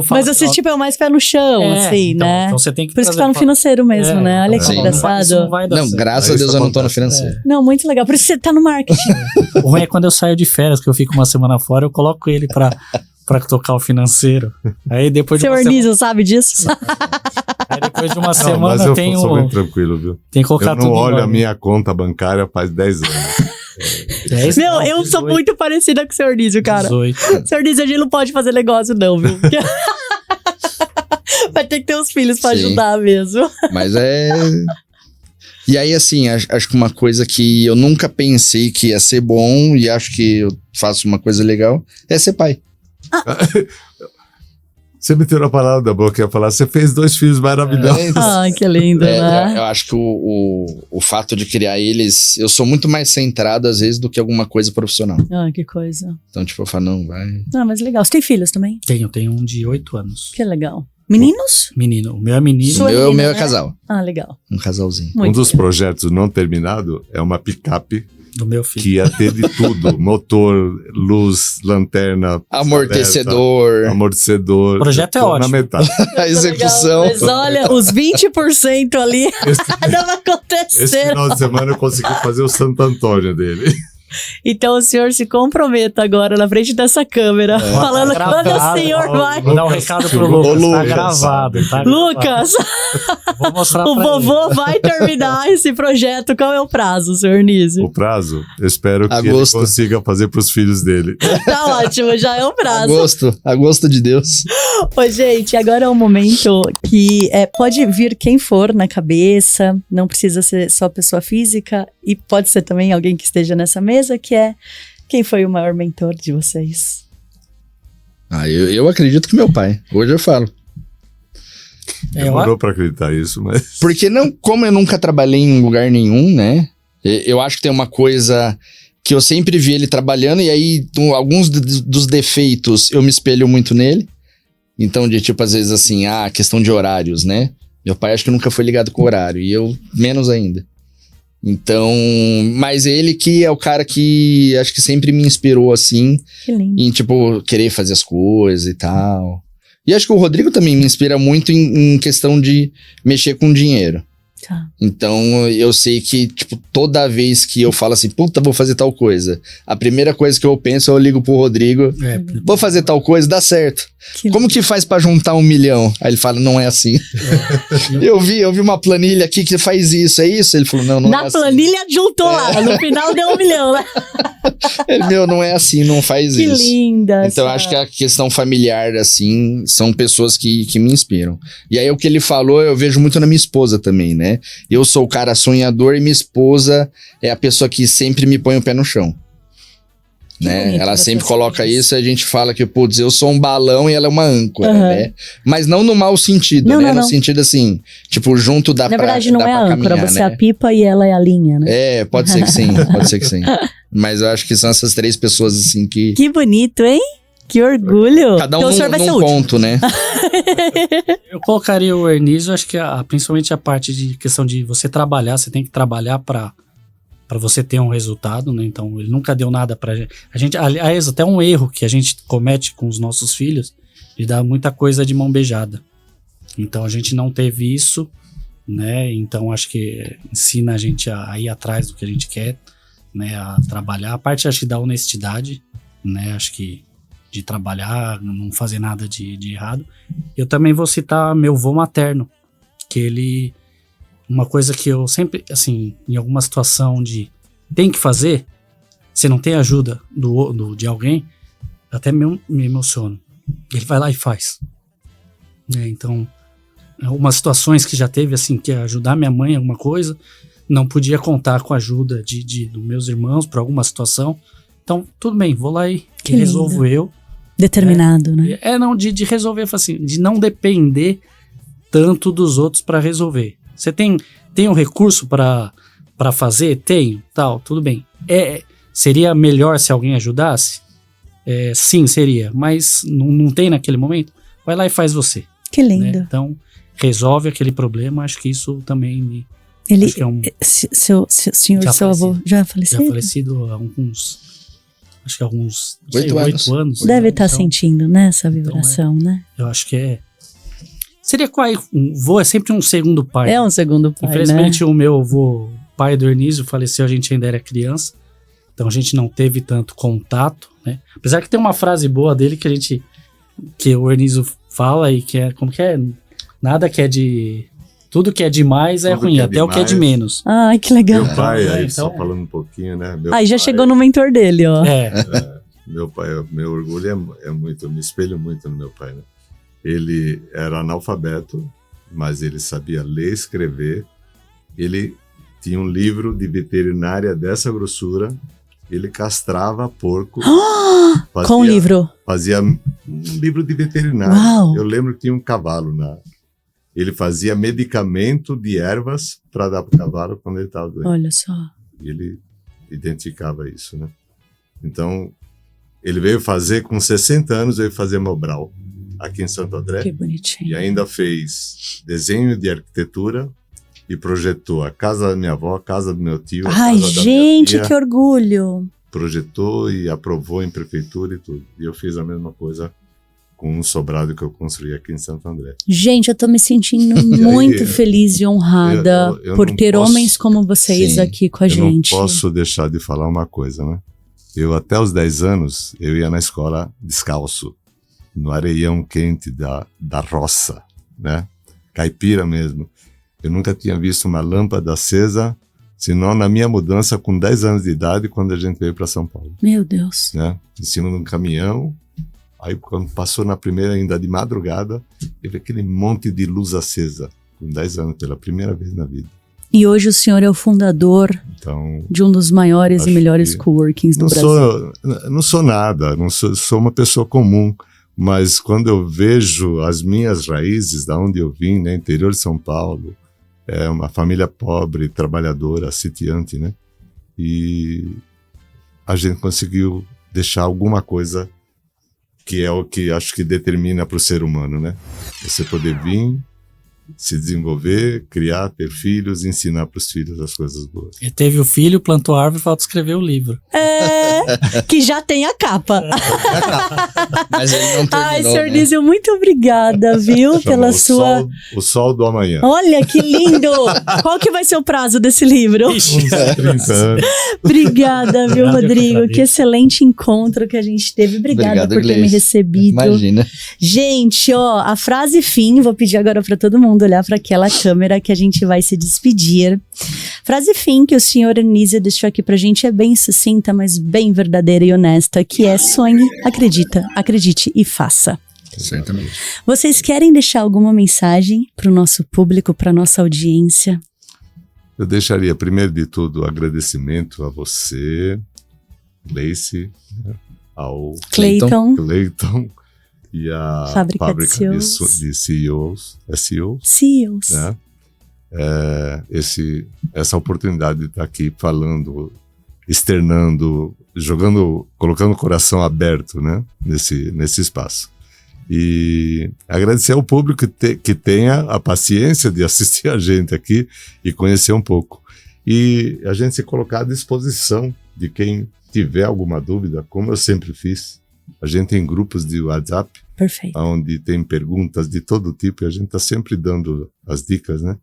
Mas você, é o mais pé no chão, assim, então, né? Então você tem que... Por isso que tá no financeiro mesmo, né? Olha que engraçado. Não vai dar certo. Graças a Deus eu não tô no financeiro. Não, muito legal. Por isso você tá no marketing. O ruim é quando eu saio de férias, que eu fico uma semana fora, eu coloco ele pra tocar o financeiro. Aí depois de Seu Ornísio sabe disso? Aí depois de uma semana mas eu sou bem tranquilo, viu? Tem que colocar tudo. Eu não olho a minha conta bancária faz 10 anos. Eu sou muito parecida com o seu Ornísio, cara. 18. Seu Ornísio, a gente não pode fazer negócio não, viu? Vai ter que ter os filhos pra ajudar mesmo. Mas E aí, assim, acho que uma coisa que eu nunca pensei que ia ser bom e acho que eu faço uma coisa legal é ser pai. Você me tirou a palavra da boca, ia falar, você fez 2 filhos maravilhosos. Que lindo, né? Eu acho que o fato de criar eles, eu sou muito mais centrado, às vezes, do que alguma coisa profissional. Que coisa. Então, eu falo, não, vai... Mas legal. Você tem filhos também? Tenho um de 8 anos. Que legal. Meninos? Menino. O meu é menino. O meu é casal. Legal. Um casalzinho. Um dos projetos não terminado é uma picape do meu filho. Que ia ter de tudo. Motor, luz, lanterna. Amortecedor. O projeto é ótimo. Na metade. A execução. Mas olha, os 20% ali não aconteceram. Esse final de semana eu consegui fazer o Santo Antônio dele. Então o senhor se comprometa agora na frente dessa câmera, falando quando o senhor vai. Vou dar um recado pro Lucas, tá gravado. Tá Lucas, vou mostrar o vovô vai terminar esse projeto. Qual é o prazo, senhor Nísio? O prazo? Eu espero que ele consiga fazer pros filhos dele. Tá ótimo, já é o prazo. Agosto de Deus. Ô, gente, agora é um momento que pode vir quem for na cabeça, não precisa ser só pessoa física, e pode ser também alguém que esteja nessa mesa, que é quem foi o maior mentor de vocês? Eu acredito que meu pai. Hoje eu falo. Demorou pra acreditar isso, mas... Porque como eu nunca trabalhei em lugar nenhum, né? Eu acho que tem uma coisa que eu sempre vi ele trabalhando, e aí alguns dos defeitos eu me espelho muito nele. Então, às vezes assim, questão de horários, né? Meu pai acho que nunca foi ligado com horário, e eu menos ainda. Então, mas ele que é o cara que acho que sempre me inspirou, assim, em, querer fazer as coisas e tal. E acho que o Rodrigo também me inspira muito em questão de mexer com dinheiro. Tá. Então, eu sei que, tipo, toda vez que eu falo assim, puta, vou fazer tal coisa, a primeira coisa que eu penso, eu ligo pro Rodrigo, vou fazer tal coisa, dá certo. Como que faz pra juntar 1 milhão? Aí ele fala, não é assim. Eu vi uma planilha aqui que faz isso, é isso? Ele falou, não é assim. Na planilha juntou lá, no final deu 1 milhão, né? Ele, não é assim, não faz que isso. Que linda. Então, eu acho que a questão familiar, assim, são pessoas que me inspiram. E aí, o que ele falou, eu vejo muito na minha esposa também, né? Eu sou o cara sonhador e minha esposa é a pessoa que sempre me põe o pé no chão. Né? Ela sempre coloca isso e a gente fala que, putz, eu sou um balão e ela é uma âncora, né? Mas não no mau sentido, né? No sentido assim, tipo, junto da Na verdade, não é a âncora, você é a pipa e ela é a linha, né? É, pode ser que sim, pode ser que sim. Mas eu acho que são essas 3 pessoas, assim, que... Que bonito, hein? Que orgulho. Cada um num ponto, né? Eu colocaria o Ernísio, acho que principalmente a parte de questão de você trabalhar, você tem que trabalhar pra você ter um resultado, né? Então, ele nunca deu nada pra gente. A gente, aliás, até um erro que a gente comete com os nossos filhos, de dar muita coisa de mão beijada. Então, a gente não teve isso, né? Então, acho que ensina a gente a ir atrás do que a gente quer, né? A trabalhar. A parte, acho que, da honestidade, né? Acho que de trabalhar, não fazer nada de errado. Eu também vou citar meu avô materno, que ele... Uma coisa que eu sempre, assim, em alguma situação de tem que fazer, você não tem ajuda de alguém, até me emociono. Ele vai lá e faz. Então, algumas situações que já teve, assim, que ajudar minha mãe em alguma coisa, não podia contar com a ajuda dos meus irmãos para alguma situação. Então, tudo bem, vou lá e resolvo eu. Determinado, né? Não, de resolver, assim, de não depender tanto dos outros para resolver. Você tem um recurso para fazer? Tenho, tal, tudo bem. Seria melhor se alguém ajudasse? Sim, seria, mas não tem naquele momento. Vai lá e faz você. Que lindo. Né? Então, resolve aquele problema, acho que isso também me... Ele, acho que seu avô já falecido? Já falecido há acho que há uns 8 anos. Deve estar sentindo, né, essa vibração, né? Eu acho que seria um avô, é sempre um segundo pai. É um segundo pai, infelizmente, né? O meu avô, pai do Ernísio, faleceu, a gente ainda era criança. Então, a gente não teve tanto contato, né? Apesar que tem uma frase boa dele que o Ernísio fala e que é, como que é? Nada que é de... Tudo que é demais é ruim, até o que é de menos. Ai, que legal. Meu pai, aí, só falando um pouquinho, né? Já chegou no mentor dele, ó. Meu pai, meu orgulho é muito, eu me espelho muito no meu pai, né? Ele era analfabeto, mas ele sabia ler e escrever. Ele tinha um livro de veterinária dessa grossura. Ele castrava porco. Com o livro? Fazia um livro de veterinária. Uau. Eu lembro que tinha um cavalo na... Ele fazia medicamento de ervas para dar para o cavalo quando ele estava doente. Olha só. E ele identificava isso, né? Então, ele veio fazer, com 60 anos, veio fazer Mobral aqui em Santo André. Que bonitinho. E ainda fez desenho de arquitetura e projetou a casa da minha avó, a casa do meu tio. Ai, gente, que orgulho. Projetou e aprovou em prefeitura e tudo. E eu fiz a mesma coisa com um sobrado que eu construí aqui em Santo André. Gente, eu tô me sentindo muito feliz e honrada por ter homens como vocês aqui com a gente. Eu não posso deixar de falar uma coisa, né? Eu, até os 10 anos, eu ia na escola descalço, no areião quente da roça, né? Caipira mesmo. Eu nunca tinha visto uma lâmpada acesa, senão na minha mudança com 10 anos de idade, quando a gente veio para São Paulo. Meu Deus. Né? Em cima de um caminhão. Aí, quando passou na primeira, ainda de madrugada, eu vi aquele monte de luz acesa, com 10 anos, pela primeira vez na vida. E hoje o senhor é o fundador de um dos maiores e melhores coworkings do Brasil. Não sou nada, sou uma pessoa comum, mas quando eu vejo as minhas raízes, da onde eu vim, né, interior de São Paulo, é uma família pobre, trabalhadora, sitiante, né? E a gente conseguiu deixar alguma coisa que é o que acho que determina para o ser humano, né? Você poder vir se desenvolver, criar, ter filhos, ensinar para os filhos as coisas boas. Ele teve o filho, plantou a árvore, falta escrever o livro. Que já tem a capa. Mas ele não terminou, Ai, senhor Nísio, muito obrigada, viu? Pela sua... O Sol do Amanhã. Olha, que lindo! Qual que vai ser o prazo desse livro? Uns 30 anos. Obrigada, viu, Rodrigo? Que excelente encontro que a gente teve. Obrigada por ter me recebido. Imagina. Gente, ó, a frase fim, vou pedir agora para todo mundo olhar para aquela câmera que a gente vai se despedir. Frase fim que o senhor Anísio deixou aqui pra gente é bem sucinta, mas bem verdadeira e honesta, que é: sonhe, acredite e faça. Certamente. Vocês querem deixar alguma mensagem pro nosso público, pra nossa audiência? Eu deixaria, primeiro de tudo, agradecimento a você, Gleice, ao Cleiton e a Fábrica de CEOs, né? Essa oportunidade de estar aqui falando, externando, colocando o coração aberto, né? nesse espaço. E agradecer ao público que tenha a paciência de assistir a gente aqui e conhecer um pouco. E a gente se colocar à disposição de quem tiver alguma dúvida, como eu sempre fiz. A gente tem grupos de WhatsApp, perfeito, onde tem perguntas de todo tipo e a gente está sempre dando as dicas, né?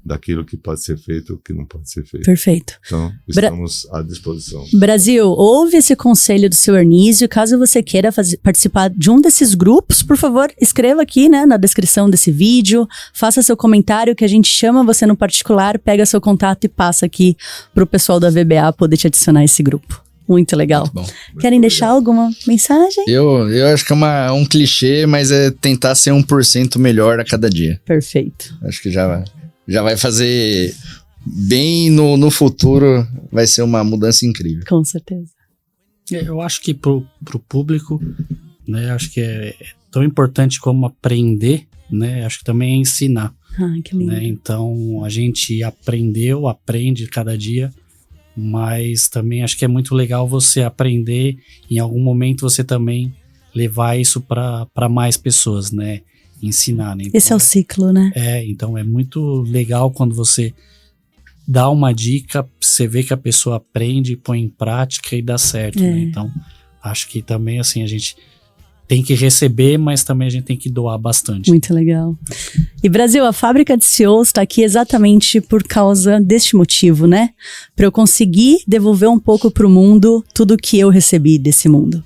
Daquilo que pode ser feito e o que não pode ser feito. Perfeito. Então, estamos à disposição. Brasil, ouve esse conselho do senhor Anísio. Caso você queira participar de um desses grupos, por favor, escreva aqui, né, na descrição desse vídeo, faça seu comentário que a gente chama você no particular, pega seu contato e passa aqui pro pessoal da VBA poder te adicionar a esse grupo. Muito legal. Muito bom. Querem deixar alguma mensagem? Eu acho que é um clichê, mas é tentar ser 1% melhor a cada dia. Perfeito. Acho que já vai fazer bem no futuro, vai ser uma mudança incrível. Com certeza. Eu acho que pro público, né, acho que é tão importante como aprender, né, acho que também é ensinar. Que lindo. Né? Então, a gente aprende cada dia, mas também acho que é muito legal você aprender, em algum momento você também levar isso para mais pessoas, né? Ensinar, né? Então, esse é o ciclo, né? Então é muito legal quando você dá uma dica, você vê que a pessoa aprende, põe em prática e dá certo, né? Então, acho que também, assim, a gente tem que receber, mas também a gente tem que doar bastante. Muito legal. E Brasil, a Fábrica de CEOs está aqui exatamente por causa deste motivo, né? Para eu conseguir devolver um pouco para o mundo tudo que eu recebi desse mundo.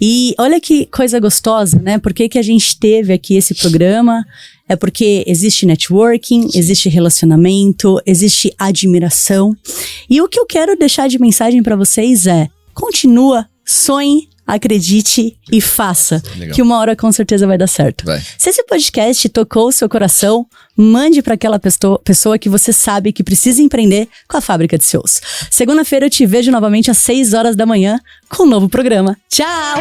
E olha que coisa gostosa, né? Por que a gente teve aqui esse programa? É porque existe networking, existe relacionamento, existe admiração. E o que eu quero deixar de mensagem para vocês é: continua, sonhe, acredite e faça. Legal. Que uma hora com certeza vai dar certo. Vai. Se esse podcast tocou o seu coração, mande para aquela pessoa que você sabe que precisa empreender com a Fábrica de CEOs. Segunda-feira eu te vejo novamente às 6 horas da manhã com um novo programa. Tchau!